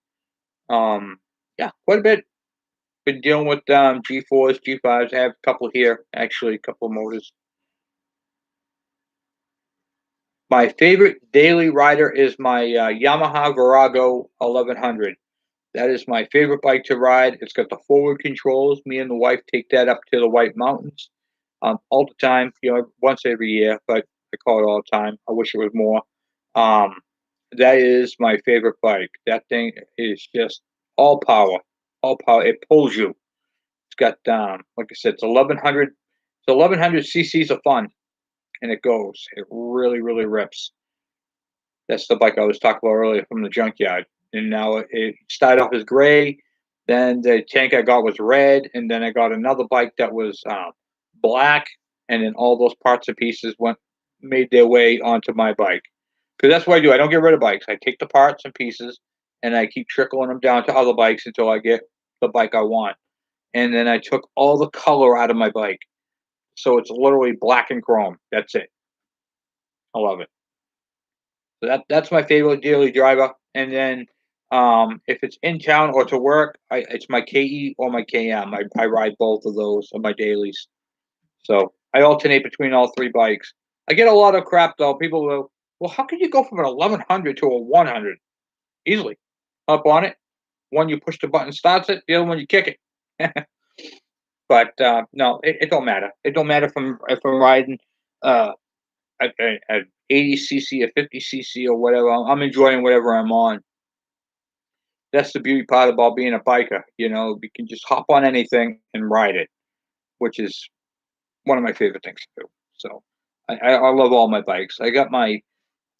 Speaker 1: Yeah, quite a bit. Been dealing with G4s, G5s. I have a couple here, actually, a couple of motors. My favorite daily rider is my Yamaha Virago 1100. That is my favorite bike to ride. It's got the forward controls. Me and the wife take that up to the White Mountains all the time, you know, once every year, but I call it all the time. I wish it was more. Um, that is my favorite bike. That thing is just all power, all power. It pulls you. It's got, like I said, it's 1100. It's 1100 cc's of fun, and it goes. It really, really rips. That's the bike I was talking about earlier from the junkyard. And now it started off as gray. Then the tank I got was red, and then I got another bike that was black. And then all those parts and pieces made their way onto my bike. Because that's what I do. I don't get rid of bikes. I take the parts and pieces, and I keep trickling them down to other bikes until I get the bike I want. And then I took all the color out of my bike, so it's literally black and chrome. That's it. I love it. So that's my favorite daily driver. And then if it's in town or to work, it's my KE or my KM. I ride both of those on my dailies. So I alternate between all three bikes. I get a lot of crap though. People go, "Well, how can you go from an 1100 to a 100 easily?" Up on it. One you push the button starts it. The other one you kick it. But no, it don't matter. It don't matter if I'm riding uh, a 80 cc, a 50 cc, or whatever. I'm enjoying whatever I'm on. That's the beauty part about being a biker. You know, you can just hop on anything and ride it. which is one of my favorite things to do. So I love all my bikes. I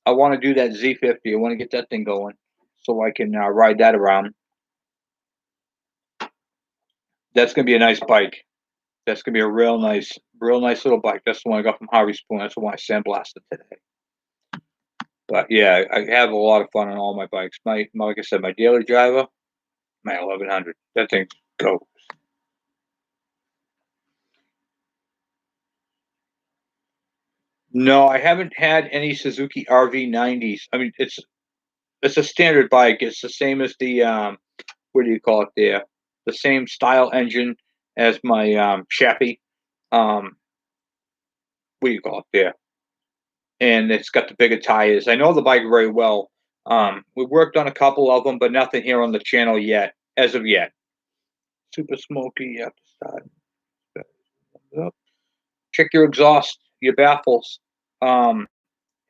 Speaker 1: want to do that Z50. I want to get that thing going so I can ride that around. That's gonna be a nice bike. That's gonna be a real nice little bike. That's the one I got from Harvey Spoon. That's the one I sandblasted today. But yeah, I have a lot of fun on all my bikes. Like I said, my daily driver, my 1100. That thing goes. No, I haven't had any Suzuki RV90s. I mean, it's a standard bike. It's the same as the what do you call it there? The same style engine as my Chappie. Um, what do you call it there? And it's got the bigger tires. I know the bike very well. We worked on a couple of them, but nothing here on the channel yet, as of yet. Super smoky. You have to start. Check your exhaust, your baffles. Um,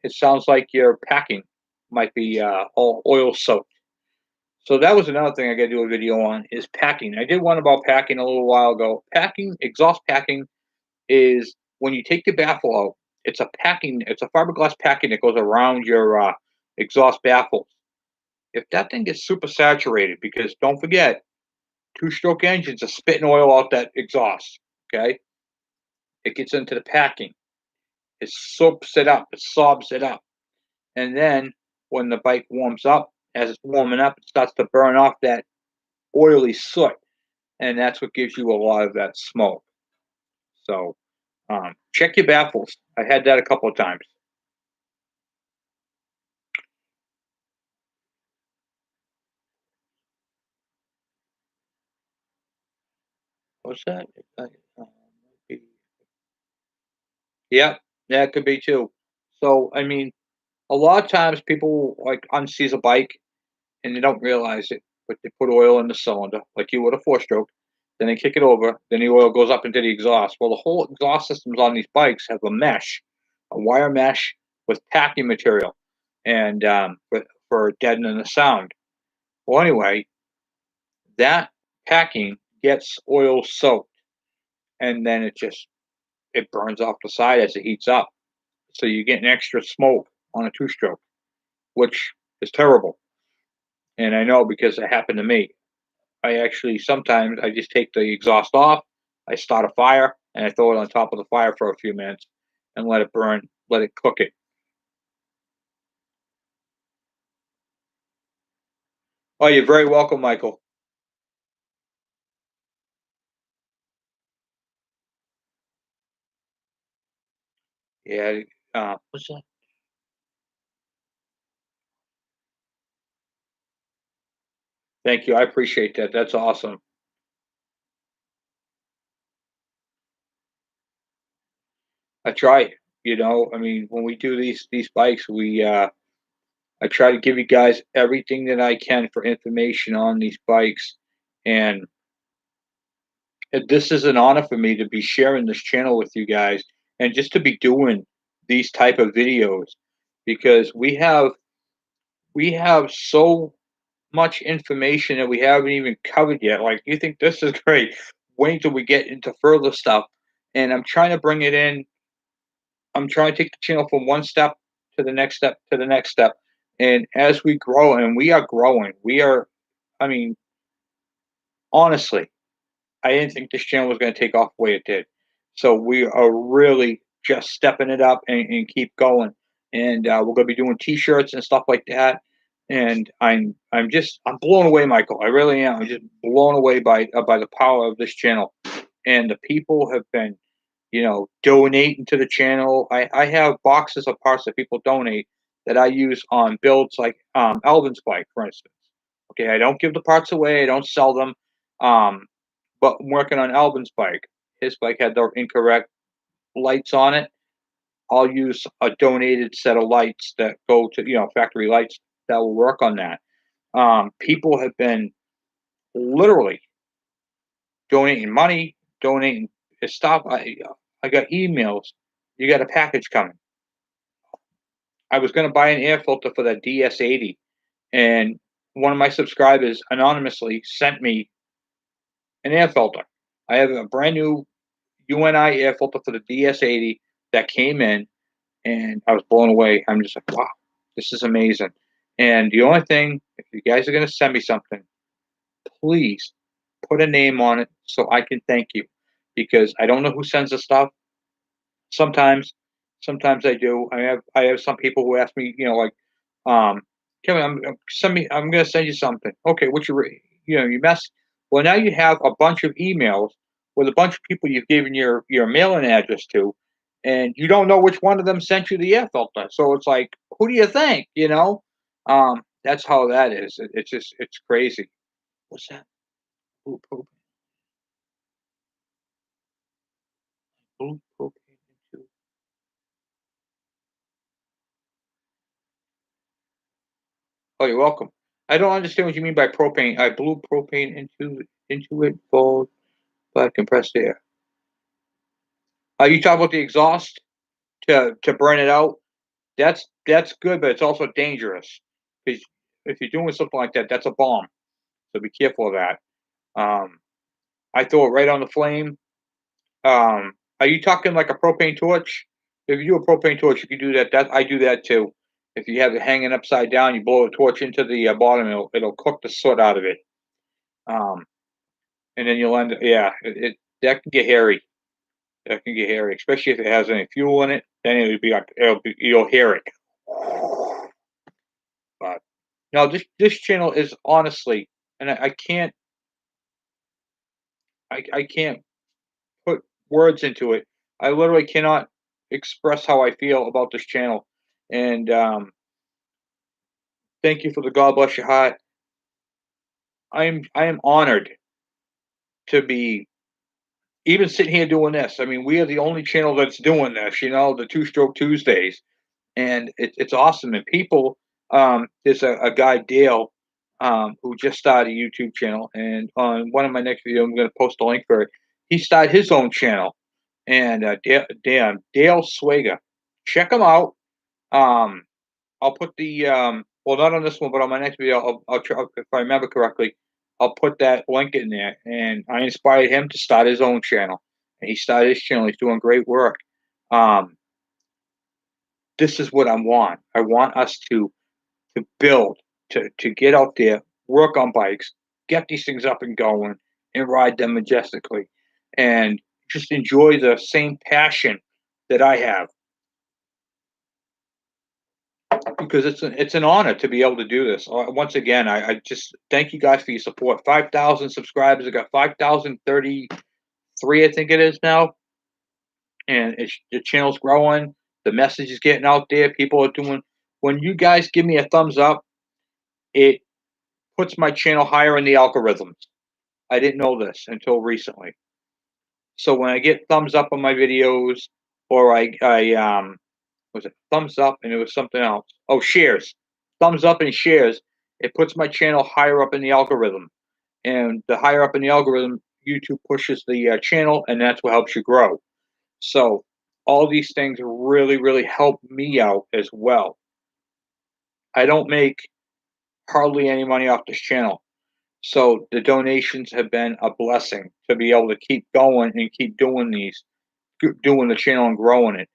Speaker 1: it sounds like your packing might be all oil soaked. So that was another thing I got to do a video on is packing. I did one about packing a little while ago. Packing, exhaust packing is when you take the baffle out. It's a packing. It's a fiberglass packing that goes around your exhaust baffles. If that thing gets super saturated, because don't forget, two-stroke engines are spitting oil out that exhaust. Okay, it gets into the packing. It soaks it up. It sobs it up. And then when the bike warms up, as it's warming up, it starts to burn off that oily soot. And that's what gives you a lot of that smoke. So check your baffles. I had that a couple of times. What's that? Yeah, that could be too. So, I mean, a lot of times people like unseize a bike and they don't realize it, but they put oil in the cylinder, like you would a four-stroke. Then they kick it over. Then the oil goes up into the exhaust. Well, the whole exhaust systems on these bikes have a mesh, a wire mesh with packing material, and for deadening the sound. Well, anyway, that packing gets oil soaked, and then it burns off the side as it heats up. So you get an extra smoke on a two-stroke, which is terrible. And I know because it happened to me. I actually sometimes I just take the exhaust off, I start a fire, and I throw it on top of the fire for a few minutes and let it burn, let it cook it. Oh, you're very welcome, Michael. Yeah. What's that? Thank you. I appreciate that. That's awesome. I try. I mean, when we do these bikes, I try to give you guys everything that I can for information on these bikes, and this is an honor for me to be sharing this channel with you guys and just to be doing these type of videos because we have so much information that we haven't even covered yet. Like you think this is great. Wait till we get into further stuff. And I'm trying to bring it in. I'm trying to take the channel from one step to the next step to the next step. And as we grow, and we are growing, I mean, honestly, I didn't think this channel was going to take off the way it did. So we are really just stepping it up and keep going. And we're going to be doing T-shirts and stuff like that. And I'm blown away, Michael. I really am. I'm just blown away by the power of this channel. And the people have been, donating to the channel. I have boxes of parts that people donate that I use on builds like Alvin's bike, for instance. Okay, I don't give the parts away. I don't sell them. Um, but I'm working on Albin's bike. His bike had the incorrect lights on it. I'll use a donated set of lights that go to, factory lights that will work on that. People have been literally donating money, donating stuff. I got emails. You got a package coming. I was going to buy an air filter for that DS80, and one of my subscribers anonymously sent me an air filter. I have a brand new UNI air filter for the DS80 that came in, and I was blown away. I'm just like, wow, this is amazing. And the only thing, if you guys are gonna send me something, please put a name on it so I can thank you, because I don't know who sends the stuff. Sometimes, sometimes I do. I have some people who ask me, like, um, Kevin, I'm gonna send you something. Okay, what's you mess. Well, now you have a bunch of emails with a bunch of people you've given your mailing address to, and you don't know which one of them sent you the air filter. So it's like, who do you think? That's how that is. It's crazy. What's that? Blue propane. Blue propane into. Oh, you're welcome. I don't understand what you mean by propane. I blew propane into it, full but compressed air. Are you talking about the exhaust to burn it out? That's good, but it's also dangerous because if you're doing something like that, that's a bomb. So be careful of that. Um, I throw it right on the flame. Are you talking like a propane torch? If you do a propane torch, you can do that. That I do that too. If you have it hanging upside down, you blow a torch into the bottom, it'll cook the soot out of it. Um, and then you'll yeah, it that can get hairy. That can get hairy, especially if it has any fuel in it. Then it'll be like you'll hear it. But no, this channel is honestly, and I can't put words into it. I literally cannot express how I feel about this channel. And thank you for the God bless your heart. I am honored to be even sitting here doing this. I mean, we are the only channel that's doing this. The Two Stroke Tuesdays, and it's awesome. And people, there's a guy Dale, who just started a YouTube channel, and on one of my next videos, I'm going to post a link for it. He started his own channel, and Dale Swager, check him out. Um, I'll put the well, not on this one, but on my next video, I'll try, if I remember correctly, I'll put that link in there. And I inspired him to start his own channel, and he started his channel. He's doing great work. Um, this is what I want. I want us to build, to get out there, work on bikes, get these things up and going, and ride them majestically, and just enjoy the same passion that I have, because it's an honor to be able to do this. Once again, I just thank you guys for your support. 5,000 subscribers. I got 5,033, I think it is now, and the channel's growing. The message is getting out there. People are doing. When you guys give me a thumbs up, it puts my channel higher in the algorithms. I didn't know this until recently. So when I get thumbs up on my videos, or I was it thumbs up and it was something else. Oh, shares. Thumbs up and shares. It puts my channel higher up in the algorithm. And the higher up in the algorithm, YouTube pushes the channel, and that's what helps you grow. So all these things really, really help me out as well. I don't make hardly any money off this channel. So the donations have been a blessing to be able to keep going and keep doing the channel and growing it.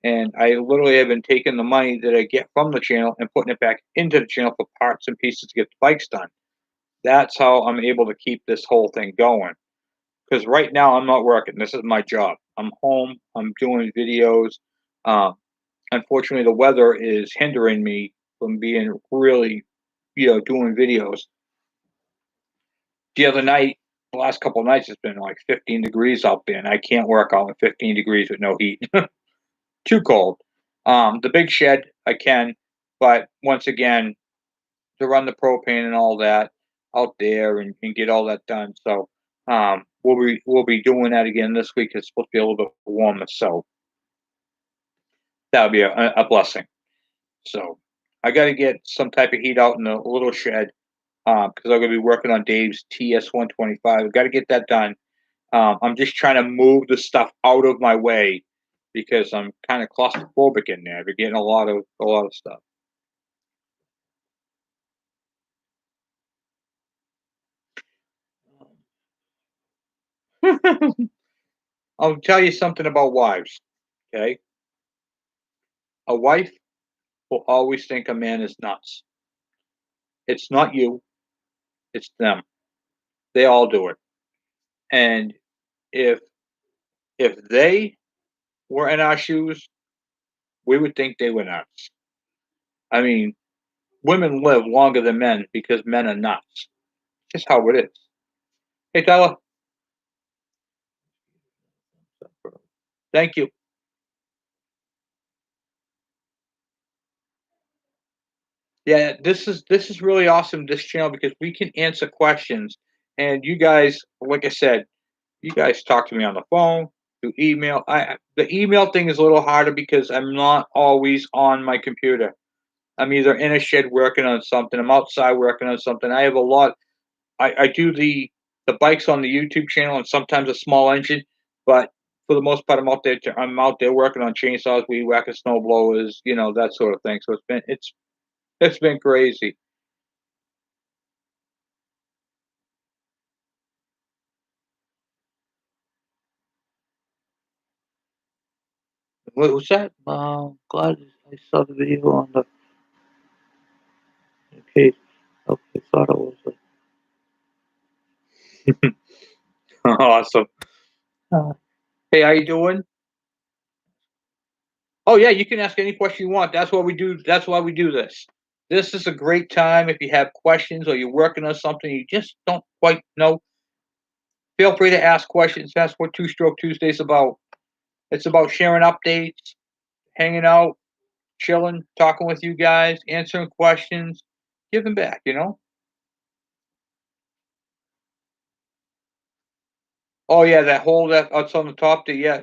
Speaker 1: And I literally have been taking the money that I get from the channel and putting it back into the channel for parts and pieces to get the bikes done. That's how I'm able to keep this whole thing going. Because right now I'm not working. This is my job. I'm home. I'm doing videos. Um, Unfortunately, the weather is hindering me from being really, doing videos. The other night, the last couple of nights, it's been like 15 degrees out there, and I can't work out in 15 degrees with no heat. Too cold. The big shed, I can, but once again, to run the propane and all that out there and get all that done. So we'll be doing that again this week. It's supposed to be a little bit warmer, so that'll be a blessing. So I got to get some type of heat out in the little shed, because I'm going to be working on Dave's TS125. I've got to get that done. I'm just trying to move the stuff out of my way because I'm kind of claustrophobic in there. I've been getting a lot of stuff. I'll tell you something about wives. Okay, a wife will always think a man is nuts. It's not you, it's them. They all do it. And if they were in our shoes, we would think they were nuts. I mean, women live longer than men because men are nuts. Just how it is. Hey, Tyler, thank you. Yeah, this is really awesome. This channel because we can answer questions, and you guys, like I said, you guys talk to me on the phone, through email. The email thing is a little harder because I'm not always on my computer. I'm either in a shed working on something. I'm outside working on something. I have a lot. I do the bikes on the YouTube channel and sometimes a small engine, but for the most part, I'm out there working on chainsaws, weed whacker, snow blowers, that sort of thing. So it's been crazy. What was that? Glad I saw the video on the case. Okay, thought it was awesome. Uh, Hey, how you doing? Oh yeah, you can ask any question you want. That's what we do. That's why we do this. This is a great time if you have questions or you're working on something you just don't quite know. Feel free to ask questions. That's what Two Stroke Tuesday is about. It's about sharing updates, hanging out, chilling, talking with you guys, answering questions, giving back. Oh yeah, that hole that's on the top there. Yeah,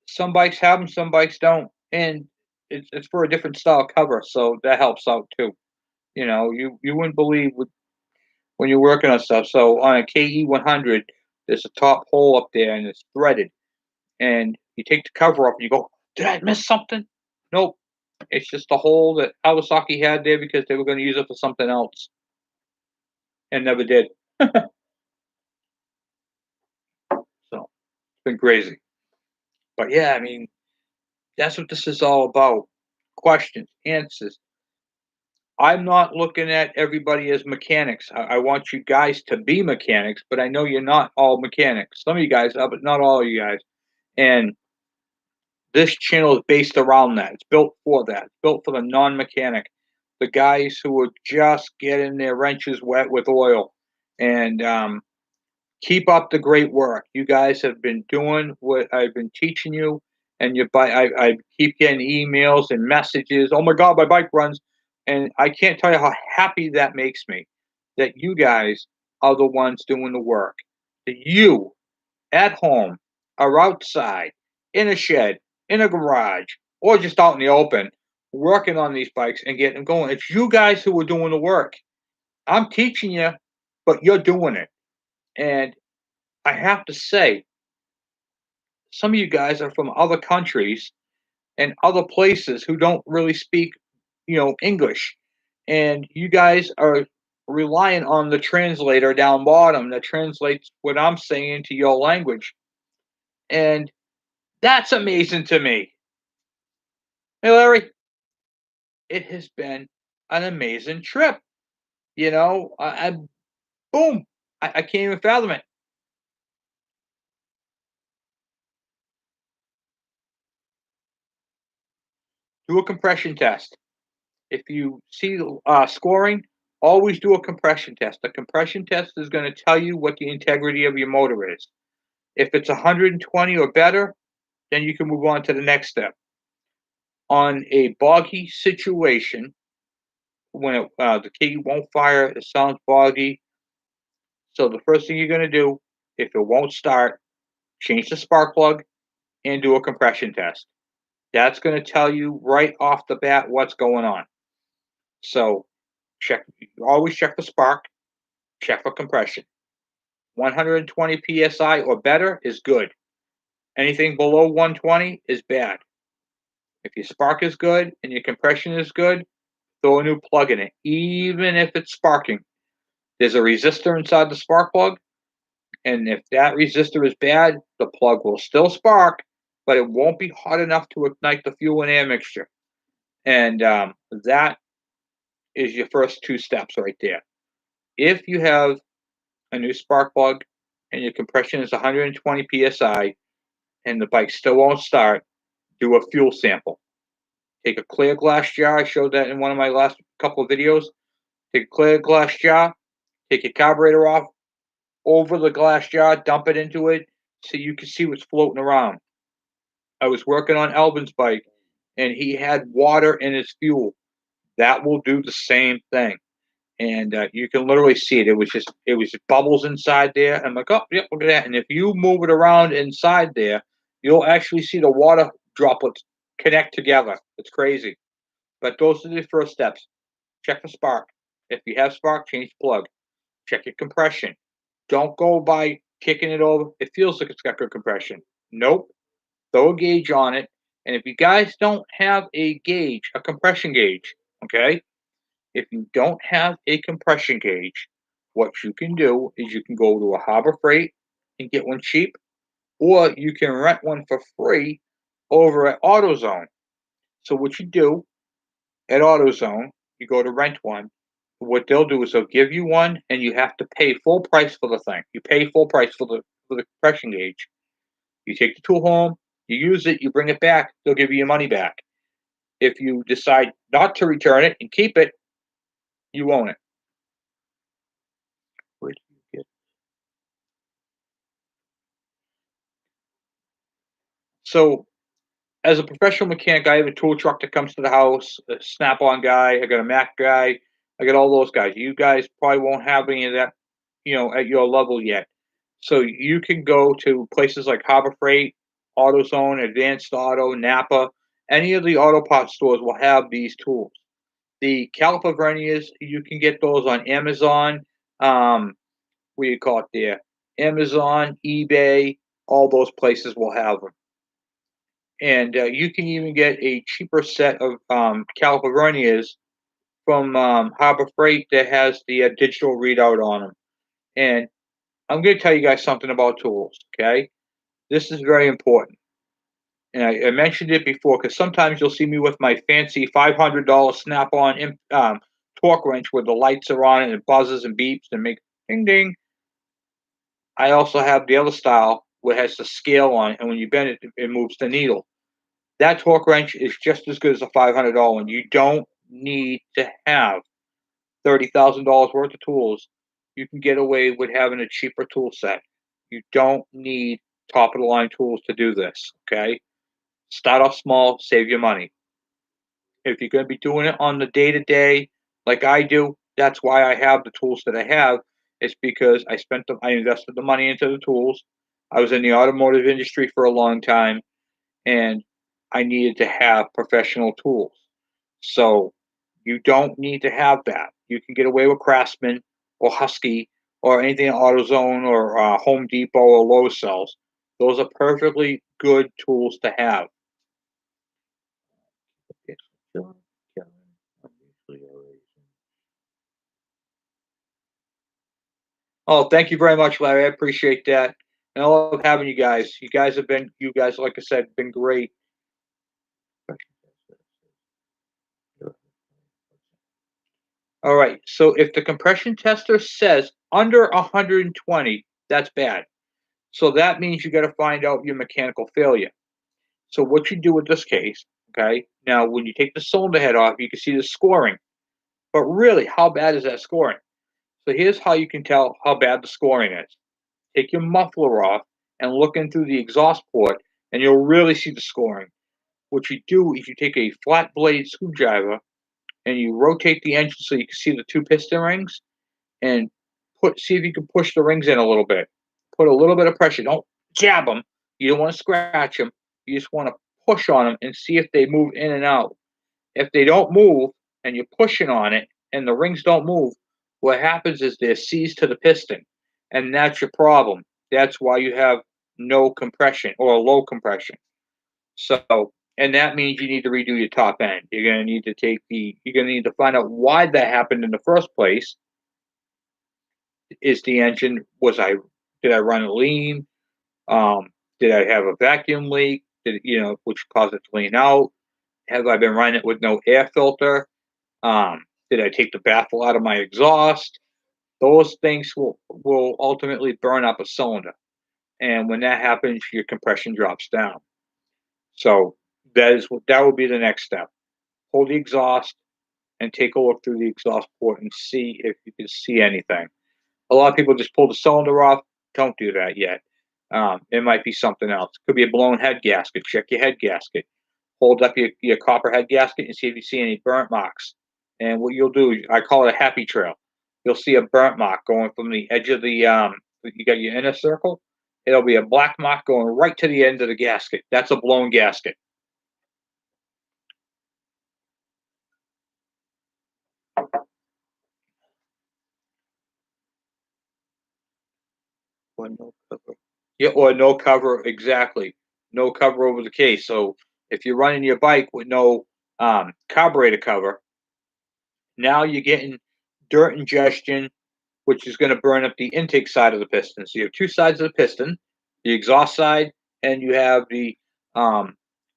Speaker 1: some bikes have them, some bikes don't, and it's for a different style cover, so that helps out too. You wouldn't believe when you're working on stuff. So on a KE 100, there's a top hole up there and it's threaded, and you take the cover off and you go, "Did I miss something?" Nope, it's just a hole that Kawasaki had there because they were going to use it for something else and never did. So it's been crazy, but yeah, I mean that's what this is all about: questions, answers. I'm not looking at everybody as mechanics. I want you guys to be mechanics, but I know you're not all mechanics. Some of you guys are, but not all of you guys. And this channel is based around that. It's built for that. It's built for the non-mechanic, the guys who are just getting their wrenches wet with oil. And keep up the great work. You guys have been doing what I've been teaching you, and I keep getting emails and messages. Oh my God, my bike runs, and I can't tell you how happy that makes me. That you guys are the ones doing the work. That you at home or outside in a shed, in a garage, or just out in the open, working on these bikes and getting them going. It's you guys who are doing the work. I'm teaching you, but you're doing it. And I have to say, some of you guys are from other countries and other places who don't really speak, English. And you guys are relying on the translator down bottom that translates what I'm saying into your language. And that's amazing to me. Hey, Larry, it has been an amazing trip. I boom, I can't even fathom it. Do a compression test. If you see scoring, always do a compression test. The compression test is going to tell you what the integrity of your motor is. If it's 120 or better, then you can move on to the next step. On a boggy situation, when the key won't fire, it sounds boggy. So the first thing you're going to do, if it won't start, change the spark plug and do a compression test. That's going to tell you right off the bat what's going on. So always check the spark, check for compression. 120 psi or better is good. Anything below 120 is bad. If your spark is good and your compression is good, throw a new plug in it, even if it's sparking. There's a resistor inside the spark plug. And if that resistor is bad, the plug will still spark, but it won't be hot enough to ignite the fuel and air mixture. And that is your first two steps right there. If you have a new spark plug and your compression is 120 psi and the bike still won't start, do a fuel sample. Take a clear glass jar. I showed that in one of my last couple of videos. Take a clear glass jar, take your carburetor off over the glass jar, dump it into it so you can see what's floating around. I was working on Alvin's bike and he had water in his fuel. That will do the same thing. And you can literally see it. It was just bubbles inside there. I'm like, oh, yep, look at that. And if you move it around inside there, you'll actually see the water droplets connect together. It's crazy. But those are the first steps. Check the spark. If you have spark, change the plug. Check your compression. Don't go by kicking it over. It feels like it's got good compression. Nope. Throw a gauge on it. And if you guys don't have a gauge, a compression gauge, okay? If you don't have a compression gauge, what you can do is you can go to a Harbor Freight and get one cheap, or you can rent one for free over at AutoZone. So what you do at AutoZone, you go to rent one. What they'll do is they'll give you one, and you have to pay full price for the thing. You pay full price for the compression gauge. You take the tool home, you use it, you bring it back. They'll give you your money back. If you decide not to return it and keep it, you own it. Where do you get? So, as a professional mechanic, I have a tool truck that comes to the house, a Snap-on guy. I got a Mac guy. I got all those guys. You guys probably won't have any of that, at your level yet. So you can go to places like Harbor Freight, AutoZone, Advanced Auto, Napa. Any of the auto parts stores will have these tools. The caliper verniers, you can get those on Amazon. What do you call it there? Amazon, eBay, all those places will have them. And you can even get a cheaper set of caliper verniers from Harbor Freight that has the digital readout on them. And I'm going to tell you guys something about tools, okay? This is very important. And I mentioned it before because sometimes you'll see me with my fancy $500 Snap-on torque wrench where the lights are on and it buzzes and beeps and makes ding ding. I also have the other style where it has the scale on it, and when you bend it, it moves the needle. That torque wrench is just as good as a $500 one. You don't need to have $30,000 worth of tools. You can get away with having a cheaper tool set. You don't need top of the line tools to do this, okay? Start off small, save your money. If you're going to be doing it on the day to day, like I do, that's why I have the tools that I have. It's because I invested the money into the tools. I was in the automotive industry for a long time, and I needed to have professional tools. So you don't need to have that. You can get away with Craftsman or Husky or anything AutoZone or Home Depot or Lowe's sells. Those are perfectly good tools to have. Oh, thank you very much, Larry. I appreciate that. And I love having you guys. You guys, like I said, been great. All right. So if the compression tester says under 120, that's bad. So that means you got to find out your mechanical failure. So what you do in this case, okay? Now, when you take the cylinder head off, you can see the scoring. But really, how bad is that scoring? So here's how you can tell how bad the scoring is. Take your muffler off and look in through the exhaust port, and you'll really see the scoring. What you do is you take a flat blade screwdriver and you rotate the engine so you can see the two piston rings and see if you can push the rings in a little bit. Put a little bit of pressure. Don't jab them. You don't want to scratch them. You just want to push on them and see if they move in and out. If they don't move and you're pushing on it and the rings don't move, what happens is they're seized to the piston, and that's your problem. That's why you have no compression or low compression. So, and that means you need to redo your top end. You're going to need to you're going to need to find out why that happened in the first place. Is the engine, Did I run it lean? Did I have a vacuum leak? Which caused it to lean out? Have I been running it with no air filter? Did I take the baffle out of my exhaust? Those things will ultimately burn up a cylinder, and when that happens, your compression drops down. So that would be the next step. Hold the exhaust and take a look through the exhaust port and see if you can see anything. A lot of people just pull the cylinder off. Don't do that yet. It might be something else. Could be a blown head gasket. Check your head gasket. Hold up your copper head gasket and see if you see any burnt marks. And what you'll do, I call it a happy trail. You'll see a burnt mark going from the edge of you got your inner circle. It'll be a black mark going right to the end of the gasket. That's a blown gasket. Or no cover. Yeah, or no cover, exactly. No cover over the case. So if you're running your bike with no carburetor cover, now you're getting dirt ingestion, which is going to burn up the intake side of the piston. So you have two sides of the piston, the exhaust side, and you have the what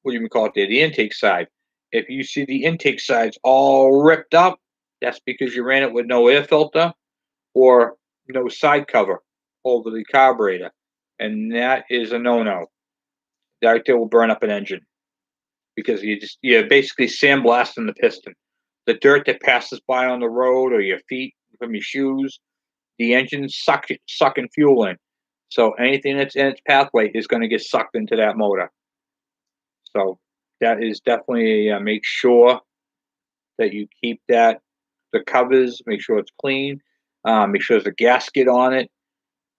Speaker 1: do you call it there, the intake side. If you see the intake sides all ripped up, that's because you ran it with no air filter or no side cover over the carburetor, and that is a no-no. That will burn up an engine because you're basically sandblasting the piston. The dirt that passes by on the road or your feet from your shoes, the engine's sucking fuel in. So anything that's in its pathway is going to get sucked into that motor. So that is definitely make sure that you keep the covers, make sure it's clean, make sure there's a gasket on it.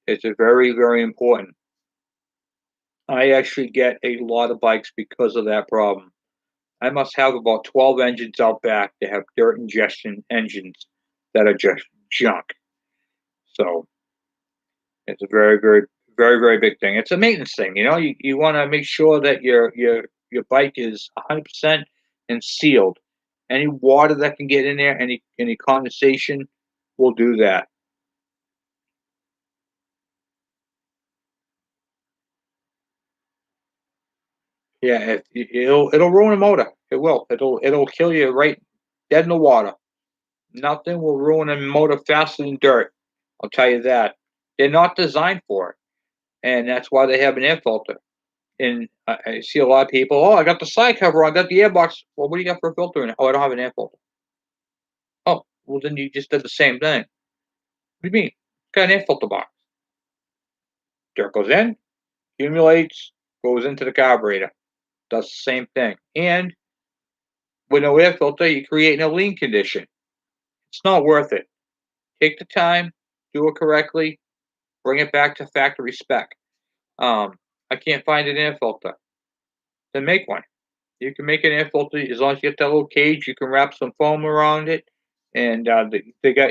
Speaker 1: It's a very, very important. I actually get a lot of bikes because of that problem. I must have about 12 engines out back that have dirt ingestion engines that are just junk. So it's a very, very, very, very big thing. It's a maintenance thing. You want to make sure that your bike is 100% and sealed. Any water that can get in there, any condensation, will do that. Yeah, it'll ruin a motor. It will. It'll kill you right dead in the water. Nothing will ruin a motor faster than dirt. I'll tell you that. They're not designed for it, and that's why they have an air filter. And I see a lot of people. Oh, I got the side cover on. I got the airbox. Well, what do you got for a filter in it? Oh, I don't have an air filter. Oh, well then you just did the same thing. What do you mean? Got an air filter box. Dirt goes in, accumulates, goes into the carburetor. Does the same thing. And with no air filter, you create a lean condition. It's not worth it. Take the time, do it correctly, bring it back to factory spec. I can't find an air filter. Then make one. You can make an air filter as long as you get that little cage. You can wrap some foam around it, and they got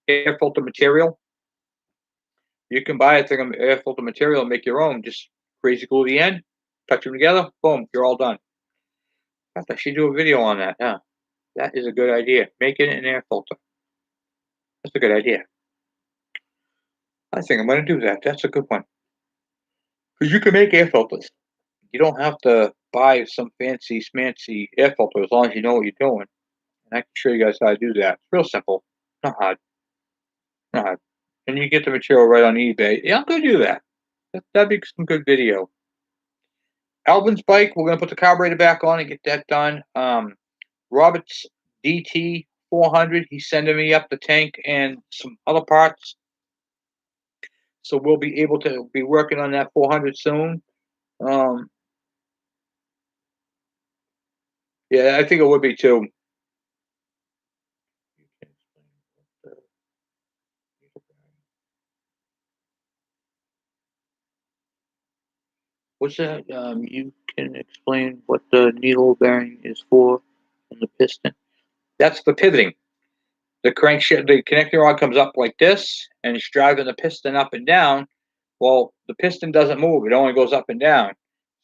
Speaker 1: air filter material. You can buy a thing of air filter material and make your own. Just crazy glue the end, touch them together, boom, you're all done. I should do a video on that. Huh? That is a good idea. Making an air filter. That's a good idea. I think I'm going to do that. That's a good one. Because you can make air filters. You don't have to buy some fancy smancy air filter as long as you know what you're doing. And I can show you guys how to do that. It's real simple. Not hard. Not hard. And you get the material right on eBay. Yeah, I'm going to do that. That'd be some good video. Alvin's bike, we're going to put the carburetor back on and get that done. Robert's DT 400, he's sending me up the tank and some other parts. So we'll be able to be working on that 400 soon. Yeah, I think it would be too. What's that? You can explain what the needle bearing is for in the piston. That's for pivoting. The crankshaft, the connecting rod comes up like this, and it's driving the piston up and down. Well, the piston doesn't move; it only goes up and down.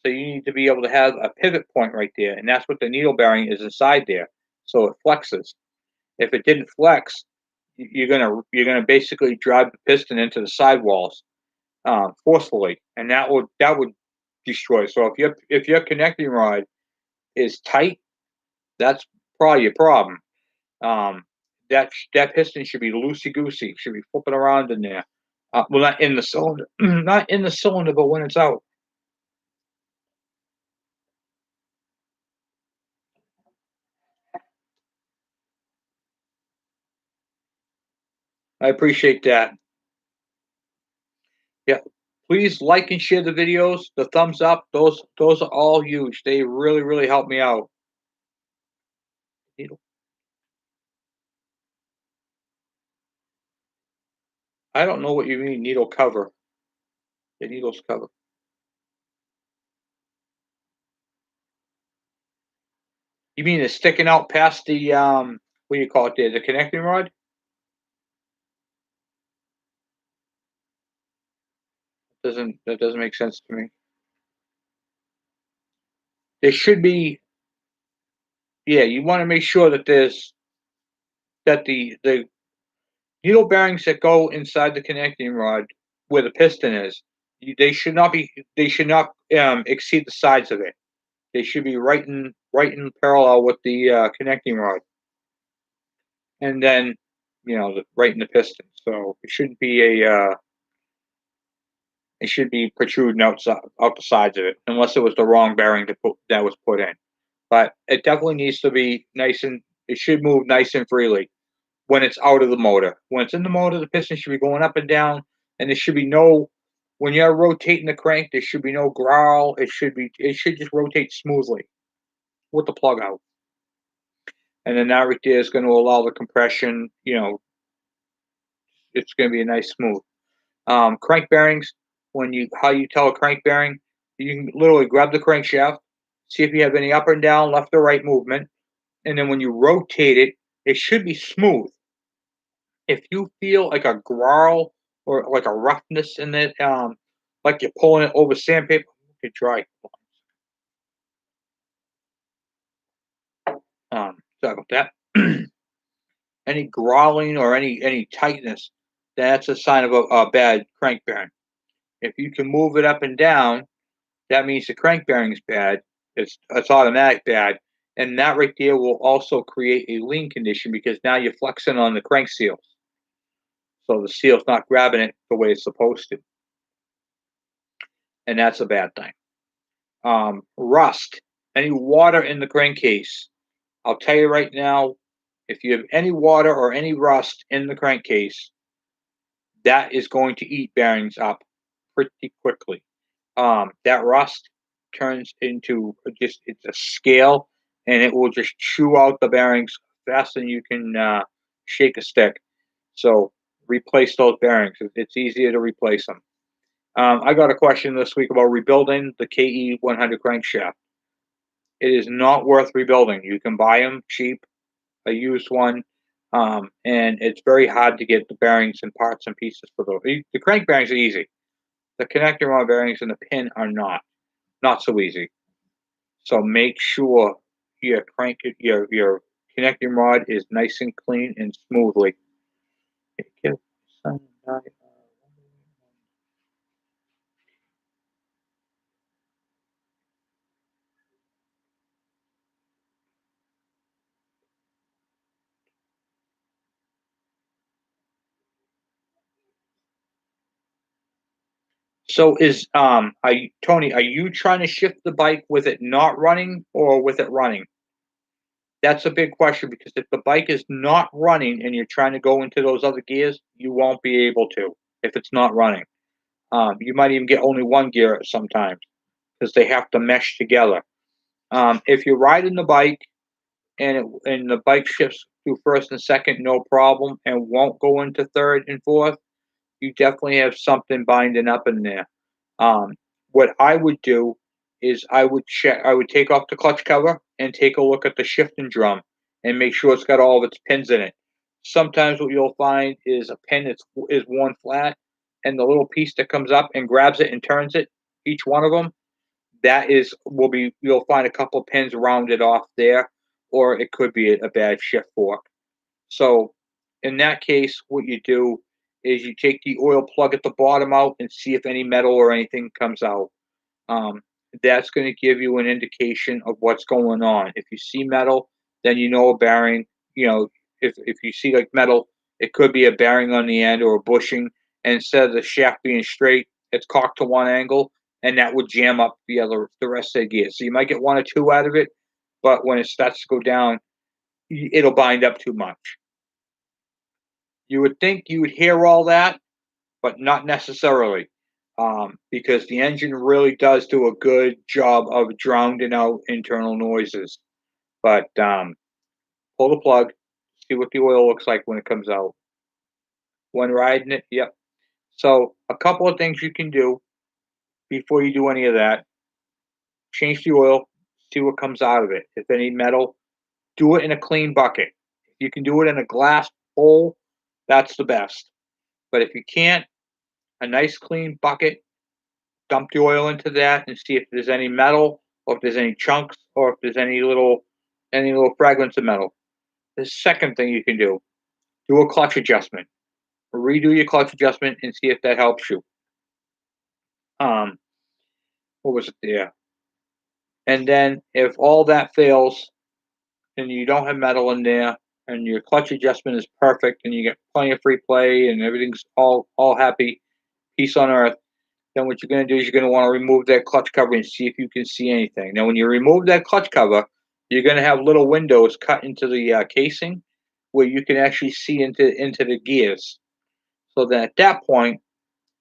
Speaker 1: So you need to be able to have a pivot point right there, and that's what the needle bearing is inside there. So it flexes. If it didn't flex, you're gonna basically drive the piston into the sidewalls. forcefully, and that would destroy. So if your connecting rod is tight, that's probably your problem. Um, that piston should be loosey goosey, should be flipping around in there. Well, not in the cylinder, not in the cylinder, but when it's out. I appreciate that. Yeah. Please like and share the videos. The thumbs up, those are all huge. They really, really help me out. Needle. I don't know what you mean needle cover. The needles cover. You mean it's sticking out past the what do you call it there? The connecting rod? That doesn't make sense to me. There should be, yeah, you want to make sure that the needle bearings that go inside the connecting rod where the piston is, they should not exceed the sides of it. They should be right in parallel with the connecting rod, and then right in the piston. So it should be protruding out the sides of it, unless it was the wrong bearing that was put in. But it definitely needs to be nice, and it should move nice and freely when it's out of the motor. When it's in the motor, the piston should be going up and down, and there should be no. When you're rotating the crank, there should be no growl. It should just rotate smoothly with the plug out, and then that right there is going to allow the compression. It's going to be a nice smooth. Crank bearings. How you tell a crank bearing, you can literally grab the crankshaft, see if you have any up and down, left or right movement, and then when you rotate it, it should be smooth. If you feel like a growl or like a roughness in it, like you're pulling it over sandpaper, get dry. Sorry about that. Any growling or any tightness, that's a sign of a bad crank bearing. If you can move it up and down, that means the crank bearing's bad. It's automatic bad, and that right there will also create a lean condition because now you're flexing on the crank seals, so the seal's not grabbing it the way it's supposed to, and that's a bad thing. Rust, any water in the crankcase. I'll tell you right now, if you have any water or any rust in the crankcase, that is going to eat bearings up pretty quickly. That rust turns into it's a scale, and it will just chew out the bearings faster than you can shake a stick. So replace those bearings. It's easier to replace them. I got a question this week about rebuilding the KE 100 crankshaft. It is not worth rebuilding. You can buy them cheap, a used one, and it's very hard to get the bearings and parts and pieces for those. The crank bearings are easy. The connector rod bearings and the pin are not so easy. So make sure your connecting rod is nice and clean and smoothly. So Tony, are you trying to shift the bike with it not running or with it running? That's a big question because if the bike is not running and you're trying to go into those other gears, you won't be able to if it's not running. You might even get only one gear sometimes because they have to mesh together. If you're riding the bike and the bike shifts to first and second, no problem, and won't go into third and fourth, you definitely have something binding up in there. Um, what I would do is I would take off the clutch cover and take a look at the shifting drum and make sure it's got all of its pins in it. Sometimes what you'll find is a pin is worn flat, and the little piece that comes up and grabs it and turns it, each one of them, that is will be you'll find a couple pins rounded off there, or it could be a bad shift fork. So in that case, what you do is you take the oil plug at the bottom out and see if any metal or anything comes out. Um, that's going to give you an indication of what's going on. If you see metal, then you know a bearing. You know, if you see like metal, it could be a bearing on the end or a bushing. And instead of the shaft being straight, it's cocked to one angle, and that would jam up the rest of the gear. So you might get one or two out of it, but when it starts to go down, it'll bind up too much. You would think you would hear all that, but not necessarily, because the engine really does do a good job of drowning out internal noises. But pull the plug, see what the oil looks like when it comes out. When riding it, yep. So a couple of things you can do before you do any of that: change the oil, see what comes out of it. If any metal, do it in a clean bucket. If you can do it in a glass bowl, that's the best. But if you can't, a nice clean bucket, dump the oil into that and see if there's any metal or if there's any chunks or if there's any little fragments of metal. The second thing you can do a clutch adjustment. Redo your clutch adjustment and see if that helps you. Um, what was it there? And then if all that fails and you don't have metal in there and your clutch adjustment is perfect and you get plenty of free play and everything's all happy, peace on earth, then what you're going to do is you're going to want to remove that clutch cover and see if you can see anything. Now, when you remove that clutch cover, you're going to have little windows cut into the casing where you can actually see into the gears. So then at that point,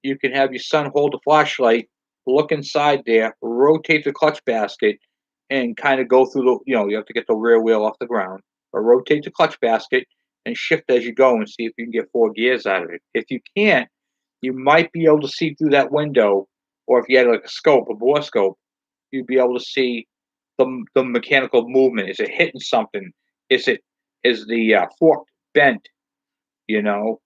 Speaker 1: you can have your son hold the flashlight, look inside there, rotate the clutch basket, and kind of go through you have to get the rear wheel off the ground, but rotate the clutch basket and shift as you go and see if you can get four gears out of it. If you can't, you might be able to see through that window, or if you had like a scope, a bore scope, you'd be able to see the mechanical movement. Is it hitting something? Is the fork bent? You know,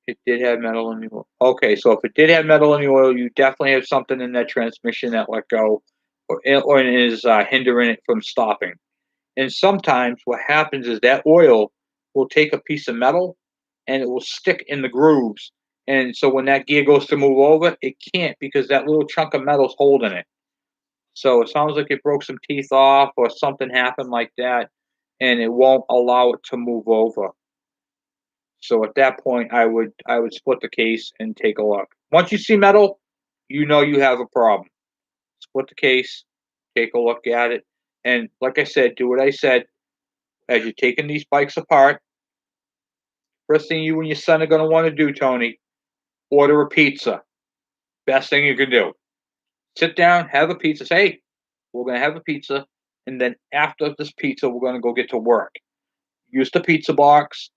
Speaker 1: it did have metal in the oil. Okay, so if it did have metal in the oil, you definitely have something in that transmission that let go, or is hindering it from stopping. And sometimes what happens is that oil will take a piece of metal and it will stick in the grooves. And so when that gear goes to move over, it can't because that little chunk of metal's holding it. So it sounds like it broke some teeth off or something happened like that, and it won't allow it to move over. So at that point, I would split the case and take a look. Once you see metal, you know you have a problem. Split the case, take a look at it, and like I said, do what I said as you're taking these bikes apart. First thing you and your son are going to want to do, Tony, order a pizza. Best thing you can do. Sit down, have a pizza. Say, hey, we're going to have a pizza. And then after this pizza, we're going to go get to work. Use the pizza box,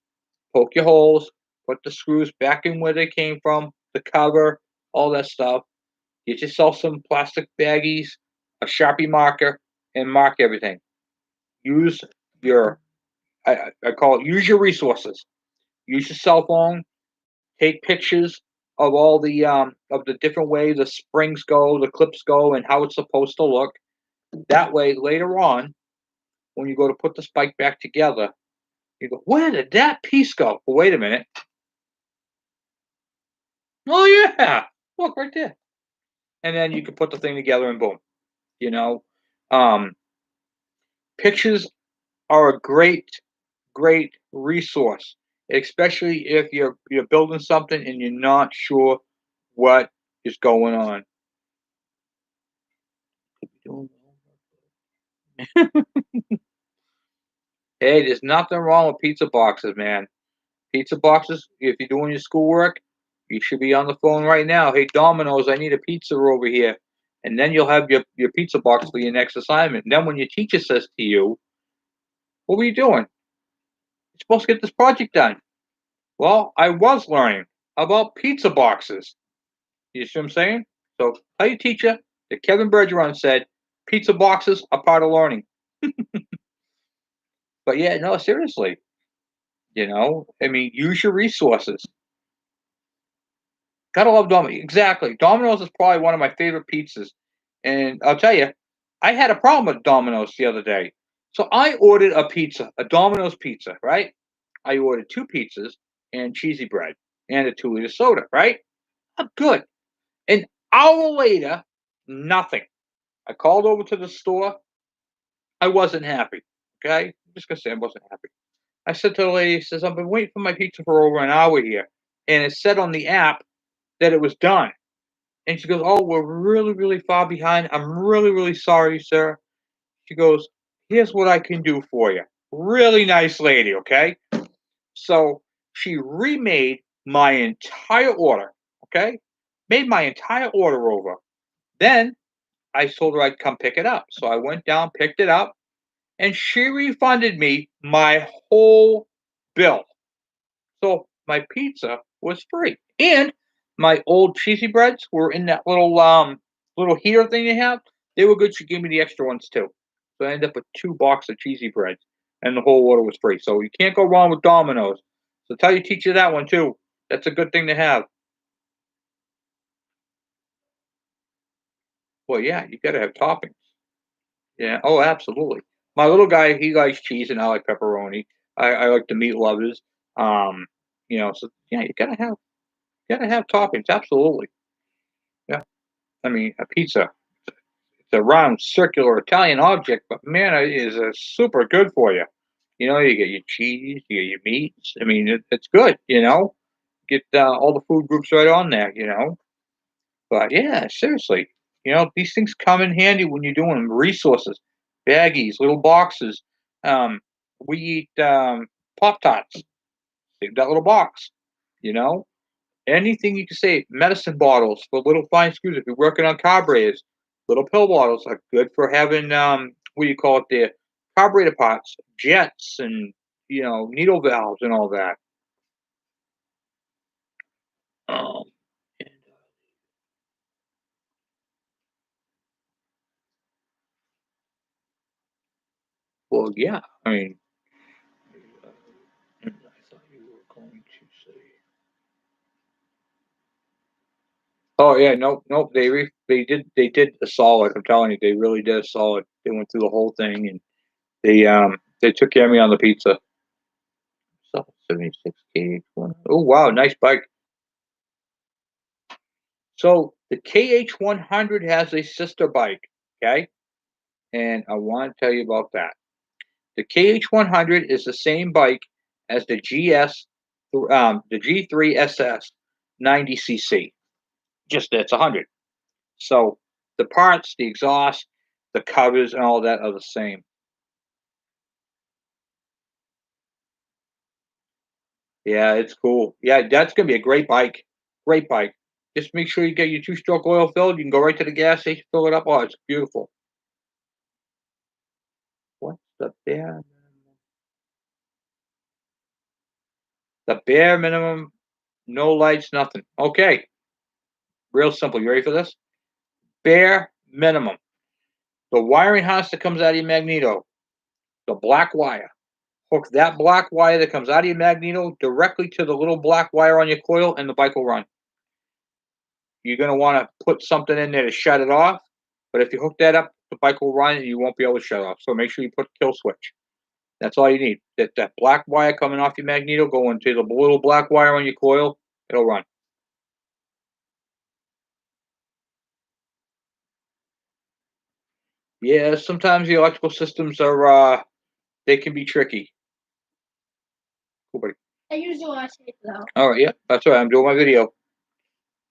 Speaker 1: poke your holes, put the screws back in where they came from, the cover, all that stuff. Get yourself some plastic baggies, a Sharpie marker, and mark everything. Use your, I call it, use your resources. Use your cell phone. Take pictures of the different way the springs go, the clips go, and how it's supposed to look. That way, later on, when you go to put the spike back together, you go, where did that piece go? Well, wait a minute. Oh yeah, look right there. And then you can put the thing together and boom. You know, um, pictures are a great resource, especially if you're building something and you're not sure what is going on. Hey, there's nothing wrong with pizza boxes, man. Pizza boxes, if you're doing your schoolwork, you should be on the phone right now. Hey, Domino's, I need a pizza over here. And then you'll have your pizza box for your next assignment. And then when your teacher says to you, what were you doing? You're supposed to get this project done. Well, I was learning about pizza boxes. You see what I'm saying? So tell your teacher that Kevin Bergeron said pizza boxes are part of learning. But yeah, no, seriously. I mean, use your resources. Gotta love Domino's. Exactly. Domino's is probably one of my favorite pizzas. And I'll tell you, I had a problem with Domino's the other day. So I ordered a pizza, a Domino's pizza, right? I ordered two pizzas and cheesy bread. and a 2-liter soda, right? I'm good. An hour later, nothing. I called over to the store. I wasn't happy. Okay? I'm just gonna say I wasn't happy. I said to the lady, says, I've been waiting for my pizza for over an hour here. And it said on the app that it was done. And she goes, oh, we're really, really far behind. I'm really, really sorry, sir. She goes, here's what I can do for you. Really nice lady, okay? So she remade my entire order, okay? Made my entire order over. Then I told her I'd come pick it up. So I went down, picked it up, and she refunded me my whole bill. So my pizza was free. And my old cheesy breads were in that little heater thing they have. They were good. She gave me the extra ones too. So I ended up with 2 boxes of cheesy breads, and the whole order was free. So you can't go wrong with Domino's. So tell your teacher that one too. That's a good thing to have. Well, yeah, you got to have toppings. Yeah. Oh, absolutely. My little guy, he likes cheese, and I like pepperoni. I like the meat lovers. Um, so yeah, you gotta have toppings. Absolutely. Yeah. I mean, a pizza. It's a round, circular Italian object, but man, it is super good for you. You get your cheese, you get your meats. I mean, it's good. Get all the food groups right on there. But yeah, seriously, these things come in handy when you're doing them. Resources, baggies, little boxes. Um, we eat Pop Tarts. Save that little box. You know, anything you can say. Medicine bottles for little fine screws. If you're working on carburetors, little pill bottles are good for having what do you call it there? Carburetor pots, jets, and needle valves and all that. Um, and, well, yeah. I mean, I thought you were going to say. Oh yeah, nope, nope. They did a solid. I'm telling you, they really did a solid. They went through the whole thing, and they took care of me on the pizza. So 76 KH1. Oh wow, nice bike. So the KH100 has a sister bike, okay? And I want to tell you about that. The KH100 is the same bike as the G3 SS 90cc. Just it's 100. So the parts, the exhaust, the covers, and all that are the same. Yeah, it's cool. Yeah, that's gonna be a great bike. Great bike. Just make sure you get your two-stroke oil filled. You can go right to the gas station, fill it up. Oh, it's beautiful. What's the bare minimum? No lights, nothing. Okay, real simple. You ready for this? Bare minimum. The wiring harness that comes out of your magneto, the black wire. Hook that black wire that comes out of your magneto directly to the little black wire on your coil, and the bike will run. You're going to want to put something in there to shut it off. But if you hook that up, the bike will run and you won't be able to shut off. So make sure you put the kill switch. That's all you need. That black wire coming off your magneto going to the little black wire on your coil, it'll run. Yeah, sometimes the electrical systems are they can be tricky. Cool, buddy. I usually watch it though. All right, yeah, that's right. I'm doing my video.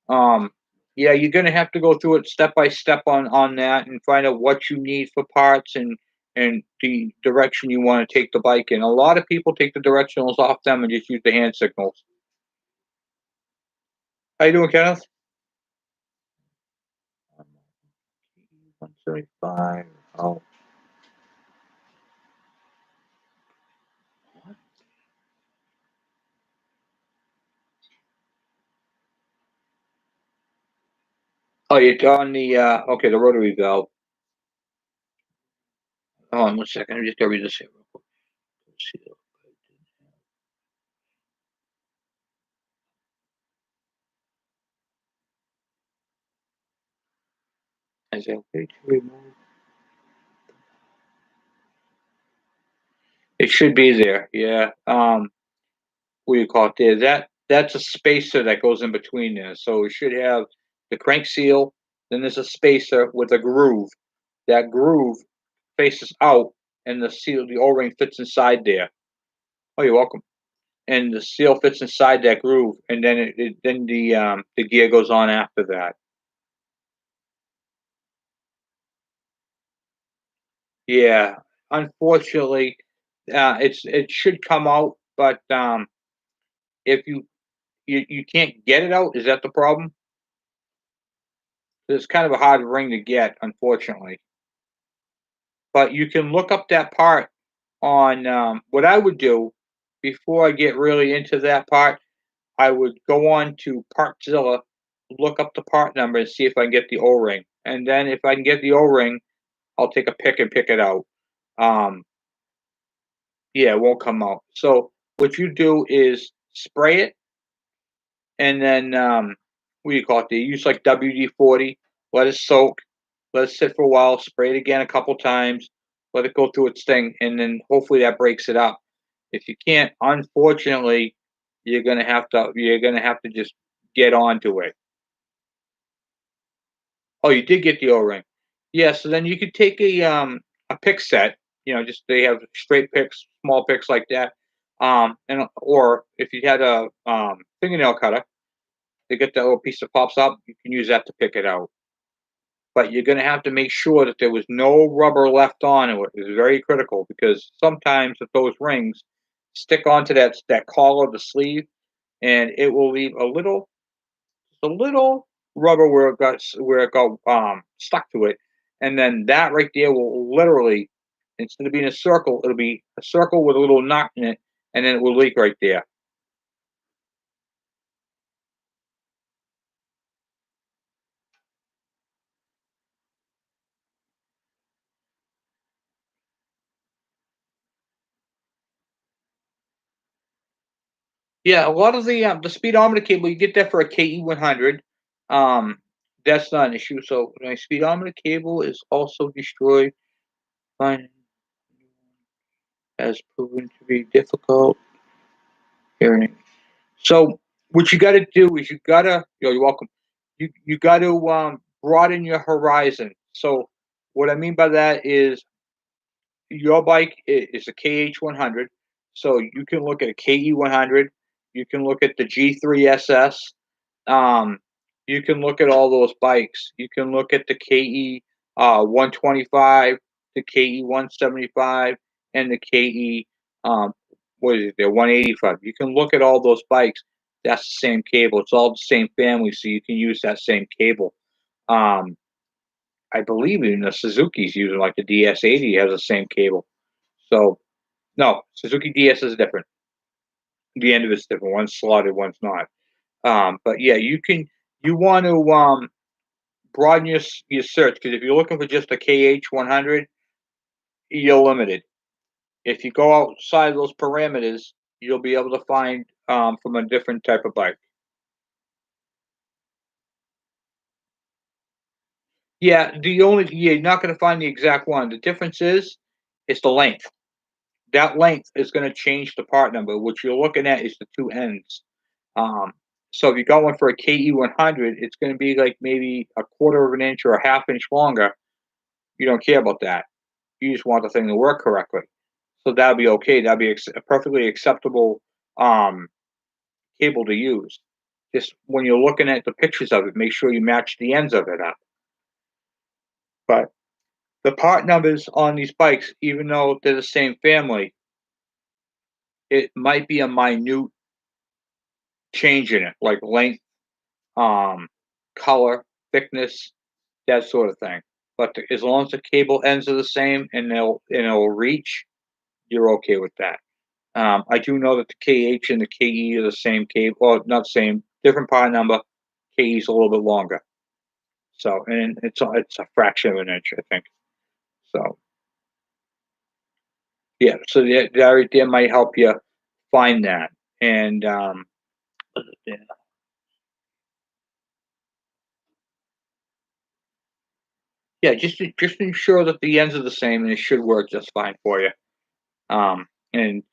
Speaker 1: Um, yeah, you're gonna have to go through it step by step on that and find out what you need for parts and the direction you want to take the bike in. A lot of people take the directionals off them and just use the hand signals. How you doing, Kenneth? 175. Oh, oh, you're on the okay, the rotary valve. Hold on 1 second. I just gotta read this here real quick. Let's see. Is it okay to remove? It should be there. Yeah. What do you call it there? That's a spacer that goes in between there. So it should have the crank seal, then there's a spacer with a groove. That groove faces out, and the O-ring fits inside there. Oh, you're welcome. And the seal fits inside that groove, and then then the gear goes on after that. Yeah, unfortunately, it should come out, but if you can't get it out, is that the problem? It's kind of a hard ring to get, unfortunately. But you can look up that part on what I would do before I get really into that part. I would go on to Partzilla, look up the part number, and see if I can get the O-ring. And then if I can get the O-ring, I'll take a pick and pick it out. Um, yeah, it won't come out. So what you do is spray it, and then what do you call it? They use like WD-40. Let it soak. Let it sit for a while. Spray it again a couple times. Let it go through its thing, and then hopefully that breaks it up. If you can't, unfortunately, you're gonna have to just get onto it. Oh, you did get the O-ring. Yeah, so then you could take a pick set, just they have straight picks, small picks like that. And or if you had a fingernail cutter, they get that little piece that pops up, you can use that to pick it out. But you're gonna have to make sure that there was no rubber left on it. It's very critical because sometimes if those rings stick onto that collar of the sleeve, and it will leave a little rubber where it got stuck to it, and then that right there will literally, instead of being a circle, it'll be a circle with a little knot in it, and then it will leak right there. Yeah, a lot of the speedometer cable you get that for a KE 100. Um, that's not an issue. So my speedometer cable is also destroyed. Finding has proven to be difficult. Hearing. So what you got to do is you're welcome. You got to broaden your horizon. So what I mean by that is your bike is a KH 100, so you can look at a KE 100. You can look at the G3 SS. Um, you can look at all those bikes. You can look at the KE 125, the KE 175, and the KE what is it? The 185. You can look at all those bikes. That's the same cable. It's all the same family, so you can use that same cable. Um, I believe even the Suzuki's using like the DS80 has the same cable. So no, Suzuki DS is different. The end of it's different. One's slotted, one's not. But yeah, you want to broaden your search because if you're looking for just a KH 100, you're limited. If you go outside those parameters, you'll be able to find from a different type of bike. Yeah, you're not going to find the exact one. The difference is it's the length. That length is going to change the part number. What you're looking at is the two ends. Um, so if you got one for a KE 100, it's going to be like maybe a quarter of an inch or a half inch longer. You don't care about that. You just want the thing to work correctly. So that'd be okay. That'd be a perfectly acceptable um, cable to use. Just when you're looking at the pictures of it, make sure you match the ends of it up. But the part numbers on these bikes, even though they're the same family, it might be a minute change in it, like length, um, color, thickness, that sort of thing. But as long as the cable ends are the same and it'll reach, you're okay with that. I do know that the KH and the KE are the same cable, well, not same, different part number. KE's a little bit longer, so and it's a fraction of an inch, I think. So yeah, so that right there might help you find that. And yeah, yeah, just ensure that the ends are the same, and it should work just fine for you. And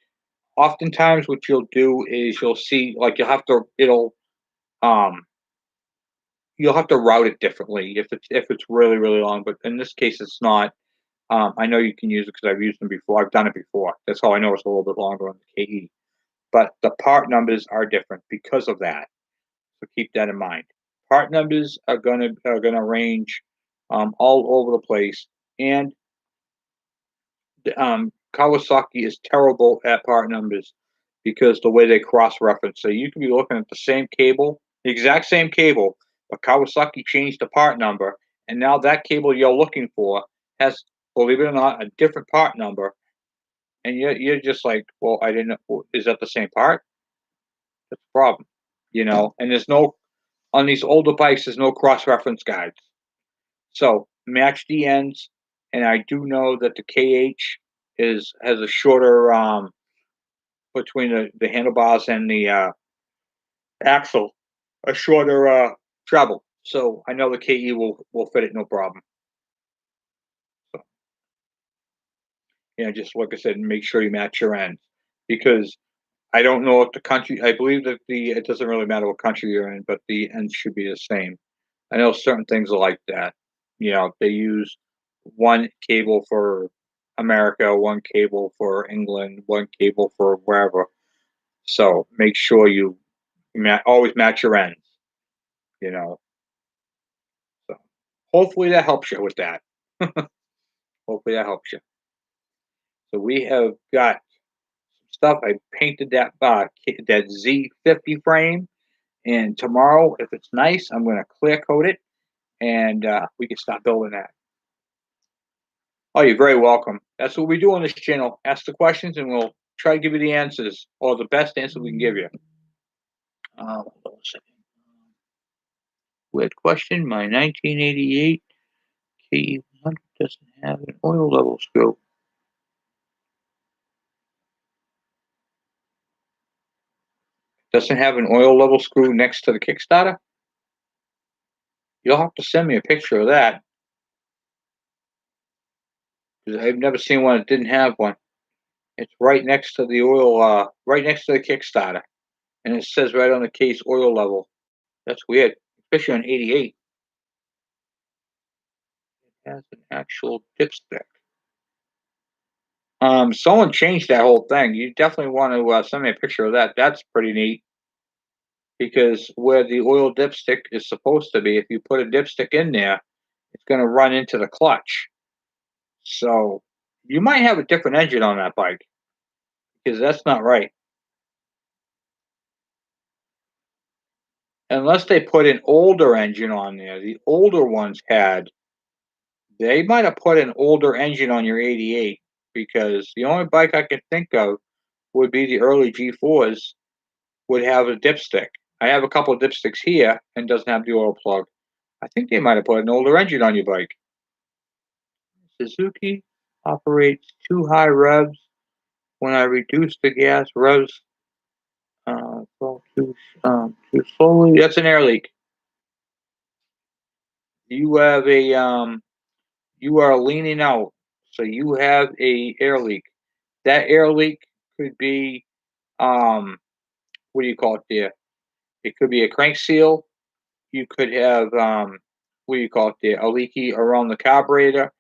Speaker 1: Oftentimes, what you'll do is you'll see, like, um, you'll have to route it differently if it's really, really long, but in this case, it's not. I know you can use it because I've used them before. I've done it before. That's how I know it's a little bit longer on the KE. But the part numbers are different because of that. So keep that in mind. Part numbers are gonna range all over the place, and Kawasaki is terrible at part numbers because the way they cross reference. So you can be looking at the same cable, the exact same cable, but Kawasaki changed the part number, and now that cable you're looking for has, believe it or not, a different part number, and you're just like, well, I didn't know. Is that the same part? That's the problem, And there's no on these older bikes. There's no cross reference guides, so match the ends. And I do know that the KH is has a shorter between the handlebars and the axle, a shorter treble. So I know the KE will fit it no problem. So, just like I said, make sure you match your ends because I don't know if the country. I believe that the it doesn't really matter what country you're in, but the ends should be the same. I know certain things are like that. They use one cable for America, one cable for England, one cable for wherever. So make sure you always match your ends. You know. So hopefully that helps you with that. Hopefully that helps you. So we have got some stuff. I painted that Z50 frame, and tomorrow, if it's nice, I'm going to clear coat it, and we can start building that. Oh, you're very welcome. That's what we do on this channel. Ask the questions, and we'll try to give you the answers, or the best answer we can give you. Hold on a second. Weird question. My 1988 KE100 doesn't have an oil level screw. Doesn't have an oil level screw next to the Kickstarter? You'll have to send me a picture of that because I've never seen one that didn't have one. It's right next to the right next to the Kickstarter, and it says right on the case oil level. That's weird, especially on 88. It has an actual dipstick. Someone changed that whole thing. You definitely want to send me a picture of that. That's pretty neat because where the oil dipstick is supposed to be, if you put a dipstick in there, it's going to run into the clutch. So you might have a different engine on that bike because that's not right. Unless they put an older engine on there. The older ones they might have put an older engine on your 88 because the only bike I can think of would be the early G4s would have a dipstick. I have a couple of dipsticks here and doesn't have the oil plug. I think they might have put an older engine on your bike. Suzuki operates too high revs. When I reduce the gas, revs go too slowly. That's an air leak. You have you are leaning out, so you have a air leak. That air leak could be what do you call it there? It could be a crank seal. You could have what do you call it there? A leaky around the carburetor,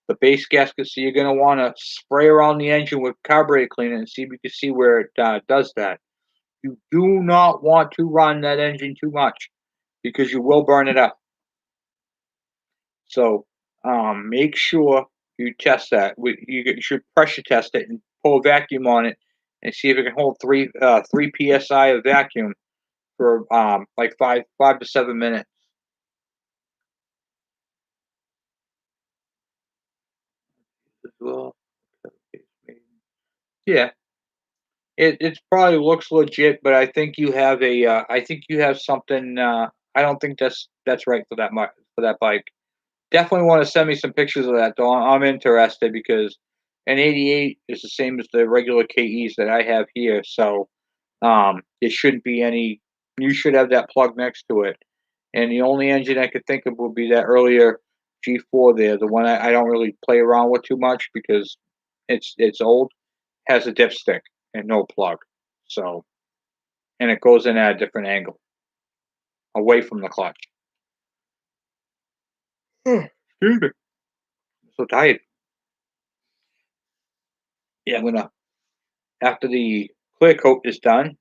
Speaker 1: the base gasket. So you're gonna want to spray around the engine with carburetor cleaner and see if you can see where it does that. You do not want to run that engine too much because you will burn it up. So make sure you test that. You should pressure test it and pull a vacuum on it and see if it can hold three psi of vacuum for like 5 to 7 minutes. As well. Yeah, it probably looks legit, but I think you have I think you have something. I don't think that's right for for that bike. Definitely want to send me some pictures of that though. I'm interested because an 88 is the same as the regular KEs that I have here, so there shouldn't be any. You should have that plug next to it, and the only engine I could think of would be that earlier G4 there, the one I don't really play around with too much because it's old, has a dipstick. and no plug. So, and it goes in at a different angle, away from the clutch. Excuse me. I'm so tired. Yeah, I'm gonna after the clear coat is done,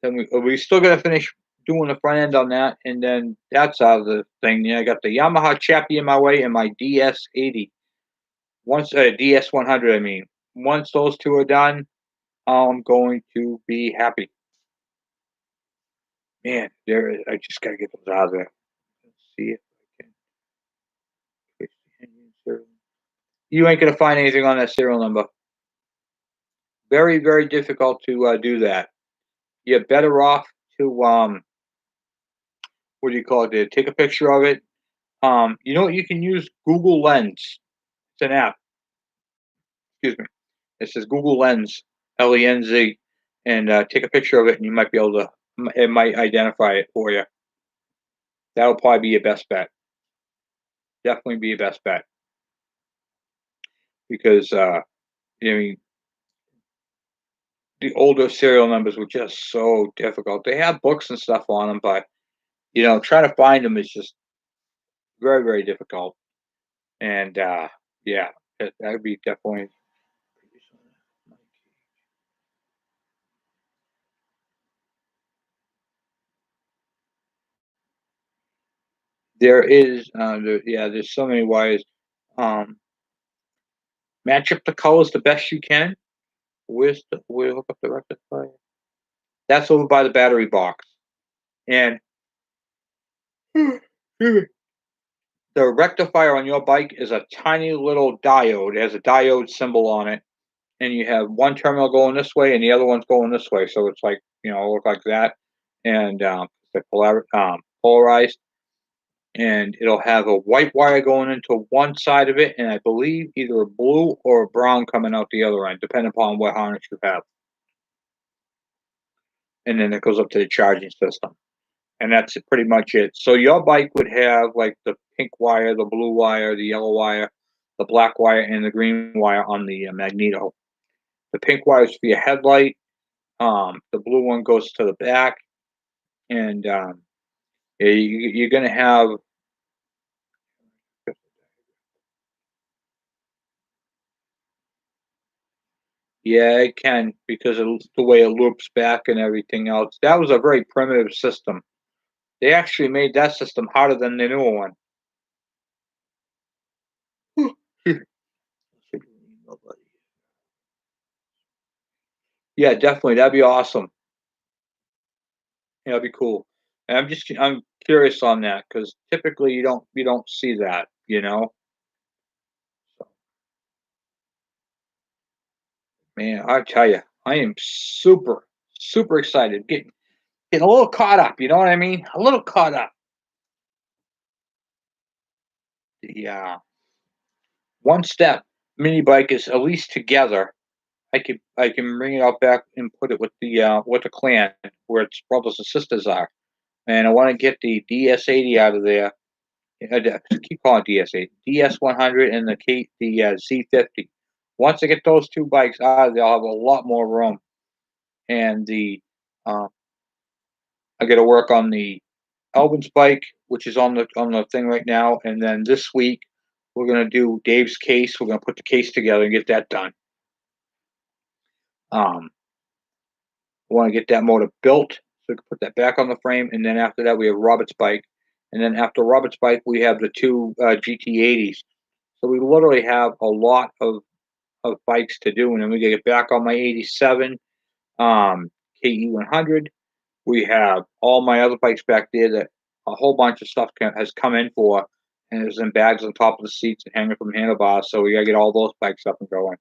Speaker 1: then we still gotta finish doing the front end on that, and then that's out of the thing. Yeah, I got the Yamaha Chappie in my way and my DS80. Once DS100, I mean. Once those two are done, I'm going to be happy. Man, I just gotta get those out of there. Let's see if I can fix the engine serial. You ain't gonna find anything on that serial number. Very, very difficult to do that. You're better off to what do you call it? To take a picture of it. You know what? You can use Google Lens. It's an app. Excuse me. It says Google Lens, Lenz, and take a picture of it, and you might be able to. It might identify it for you. That'll probably be your best bet. Definitely be your best bet because I mean the older serial numbers were just so difficult. They have books and stuff on them, but trying to find them is just very, very difficult. And yeah, that would be definitely. There is, yeah, there's so many wires. Um, Match up the colors the best you can. Where hook up the rectifier? That's over by the battery box. And the rectifier on your bike is a tiny little diode. It has a diode symbol on it, and you have one terminal going this way and the other one's going this way. So it's like look like that, and it's polarized, and it'll have a white wire going into one side of it, and I believe either a blue or a brown coming out the other end, depending upon what harness you have. And then it goes up to the charging system, and that's pretty much it. So your bike would have like the pink wire, the blue wire, the yellow wire, the black wire, and the green wire on the magneto. The pink wire is for your headlight. The blue one goes to the back, and yeah, you're going to have. Yeah, it can because of the way it loops back and everything else. That was a very primitive system. They actually made that system harder than the newer one. Yeah, definitely. That'd be awesome. Yeah, that'd be cool. And I'm curious on that because typically you don't see that. So, man, I tell you, I am super super excited. Getting a little caught up. You know what I mean? A little caught up. The one step mini bike is at least together. I can bring it out back and put it with the clan where its brothers and sisters are. And I want to get the DS80 out of there. Keep calling it DS80, DS100, and the Z50. Once I get those two bikes out of there, I'll have a lot more room. And uh, I got to work on the Alvin's bike, which is on the thing right now. And then this week we're gonna do Dave's case. We're gonna put the case together and get that done. Um, I want to get that motor built so we can put that back on the frame. And then after that, we have Robert's bike. And then after Robert's bike, we have the two GT80s. So we literally have a lot of bikes to do. And then we get back on my 87 KE100. We have all my other bikes back there that a whole bunch of stuff has come in for, and there's in bags on top of the seats and hanging from handlebars. So we gotta get all those bikes up and going.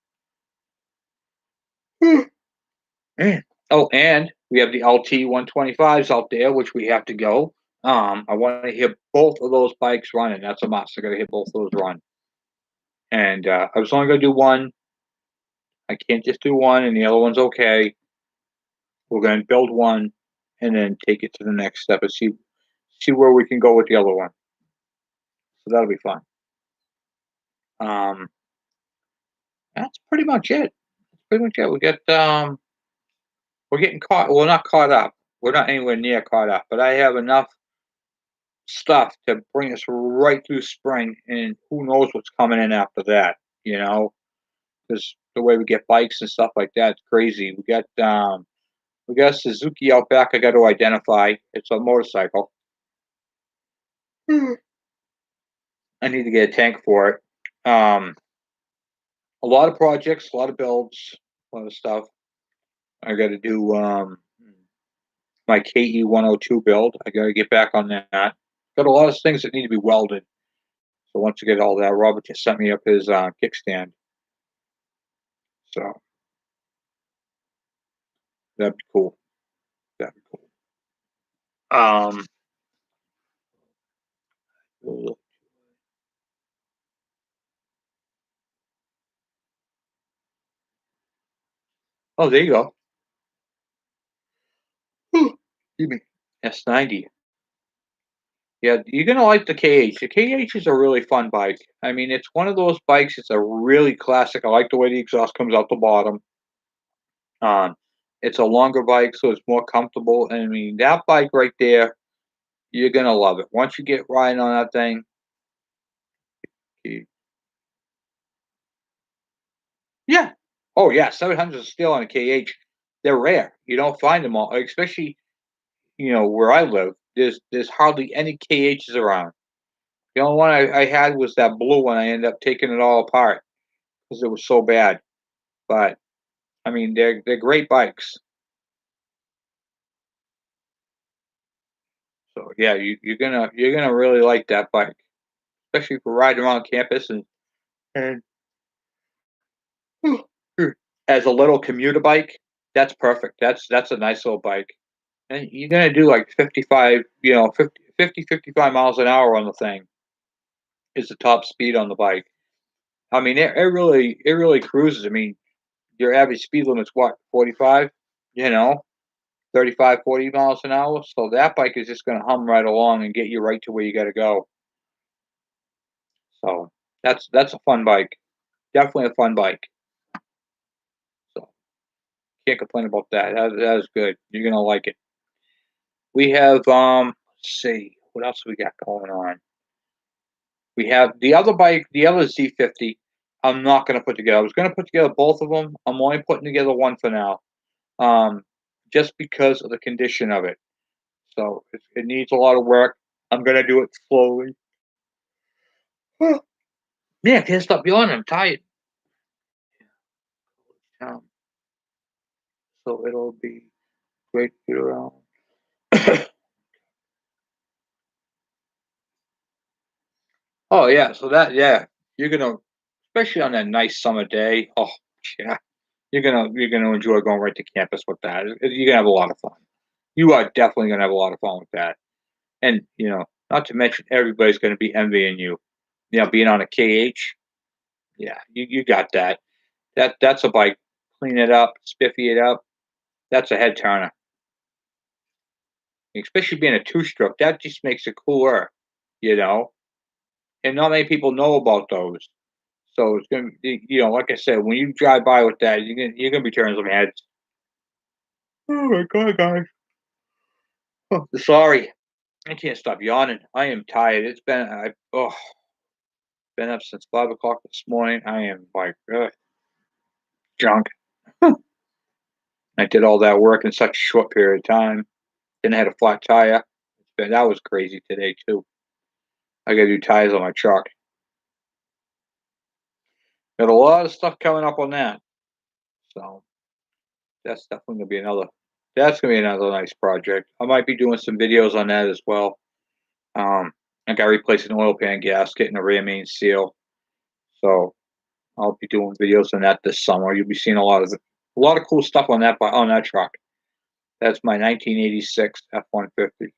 Speaker 1: Man. Oh, and we have the LT 125s out there, which we have to go. I want to hear both of those bikes running. That's a must. I got to hear both of those run. And I was only going to do one. I can't just do one, and the other one's okay. We're going to build one, and then take it to the next step and see where we can go with the other one. So that'll be fun. Um, that's pretty much it. That's pretty much it. We got we're getting caught. Well, not caught up. We're not anywhere near caught up, but I have enough stuff to bring us right through spring, and who knows what's coming in after that. You know, because the way we get bikes and stuff like that's crazy. We got a Suzuki out back. I got to identify. It's a motorcycle. I need to get a tank for it. A lot of projects, a lot of builds, a lot of stuff. I got to do my KE 102 build. I got to get back on that. Got a lot of things that need to be welded. So once you get all that, Robert just sent me up his kickstand. So that'd be cool. That'd be cool. Oh, there you go. Excuse me. S90. Yeah, you're gonna like the KH. The KH is a really fun bike. I mean, it's one of those bikes. It's a really classic. I like the way the exhaust comes out the bottom. Um, it's a longer bike, so it's more comfortable. And I mean, that bike right there, you're gonna love it. Once you get riding on that thing, you- yeah. Oh yeah, 700 still on a KH. They're rare. You don't find them all, especially where I live. There's hardly any KHs around. The only one I had was that blue one. I ended up taking it all apart because it was so bad. But I mean, they're great bikes. So yeah, you're gonna really like that bike, especially for riding around campus and as a little commuter bike. That's perfect. That's a nice little bike, and you're gonna do like 55, 55 miles an hour on the thing is the top speed on the bike. I mean, it really cruises. I mean, your average speed limit's what, 45? You know, 35, 40 miles an hour. So that bike is just gonna hum right along and get you right to where you gotta go. So that's a fun bike. Definitely a fun bike. So can't complain about that. That is good. You're gonna like it. We have let's see, what else we got going on? We have the other bike, the other Z50. I'm not gonna put together. I was gonna put together both of them. I'm only putting together one for now. Um, just because of the condition of it. So it needs a lot of work. I'm gonna do it slowly. Yeah, can't stop yawning. I'm tired. Um, so it'll be great to get around. Oh yeah, so yeah, you're gonna, especially on that nice summer day. Oh yeah, you're gonna enjoy going right to campus with that. You're gonna have a lot of fun. You are definitely gonna have a lot of fun with that. And not to mention everybody's gonna be envying you. Being on a KH. Yeah, you got that. That's a bike. Clean it up, spiffy it up. That's a head turner. Especially being a two-stroke, that just makes it cooler. You know, and not many people know about those. So it's gonna be, like I said, when you drive by with that, you're gonna be turning some heads. Oh my god, guys! Oh, sorry, I can't stop yawning. I am tired. Been up since 5 o'clock this morning. I am like junk. I did all that work in such a short period of time. Then I had a flat tire. That was crazy today too. I got to do tires on my truck. Got a lot of stuff coming up on that. So that's definitely gonna be another. That's gonna be another nice project. I might be doing some videos on that as well. I got to replace an oil pan gasket and a rear main seal. So I'll be doing videos on that this summer. You'll be seeing a lot of cool stuff on that truck. That's my 1986 F-150.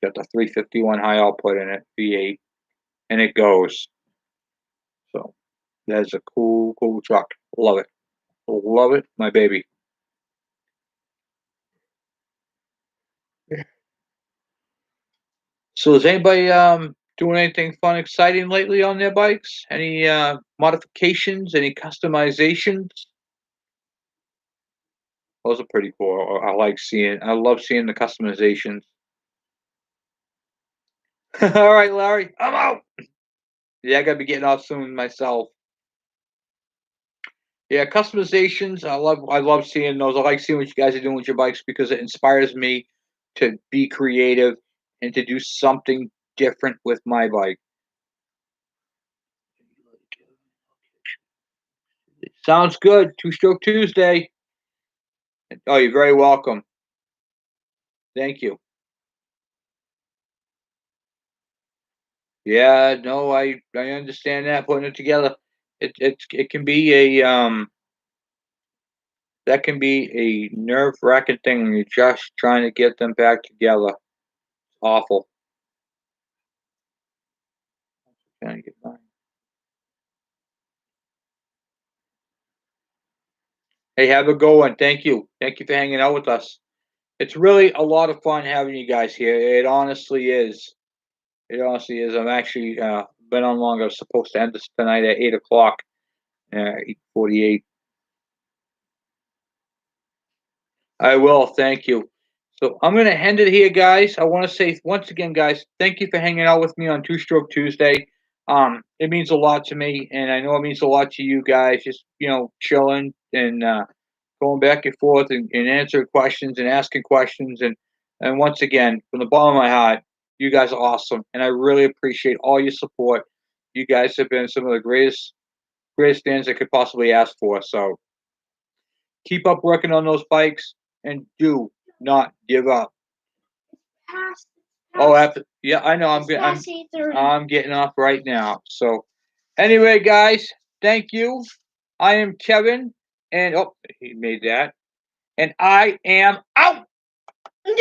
Speaker 1: Got the 351 high output in it, V8, and it goes. So that's a cool, cool truck. Love it. Love it, my baby. So is anybody doing anything fun, exciting lately on their bikes? Any modifications? Any customizations? Those are pretty cool. I love seeing the customizations. All right, Larry, I'm out. Yeah, I gotta be getting off soon myself. Yeah, customizations. I love seeing those. I like seeing what you guys are doing with your bikes because it inspires me to be creative and to do something different with my bike. Sounds good. Two Stroke Tuesday. Oh, you're very welcome. Thank you. Yeah, no, I understand that putting it together. It can be a that can be a nerve-wracking thing when you're just trying to get them back together. Awful. Trying to get mine. Hey, have a good one. Thank you. Thank you for hanging out with us. It's really a lot of fun having you guys here. It honestly is. It honestly is. I'm actually been on long. I was supposed to end this tonight at 8 o'clock. 8:48. I will. Thank you. So I'm going to end it here, guys. I want to say once again, guys, thank you for hanging out with me on Two Stroke Tuesday. It means a lot to me, and I know it means a lot to you guys. Just chilling and going back and forth and answering questions and asking questions, and once again, from the bottom of my heart, you guys are awesome, and I really appreciate all your support. You guys have been some of the greatest fans I could possibly ask for. So keep up working on those bikes and do not give up. Oh, yeah, I know. I'm getting off right now. So anyway, guys, thank you. I am Kevin, and oh, he made that, and I am out.
Speaker 2: Yep.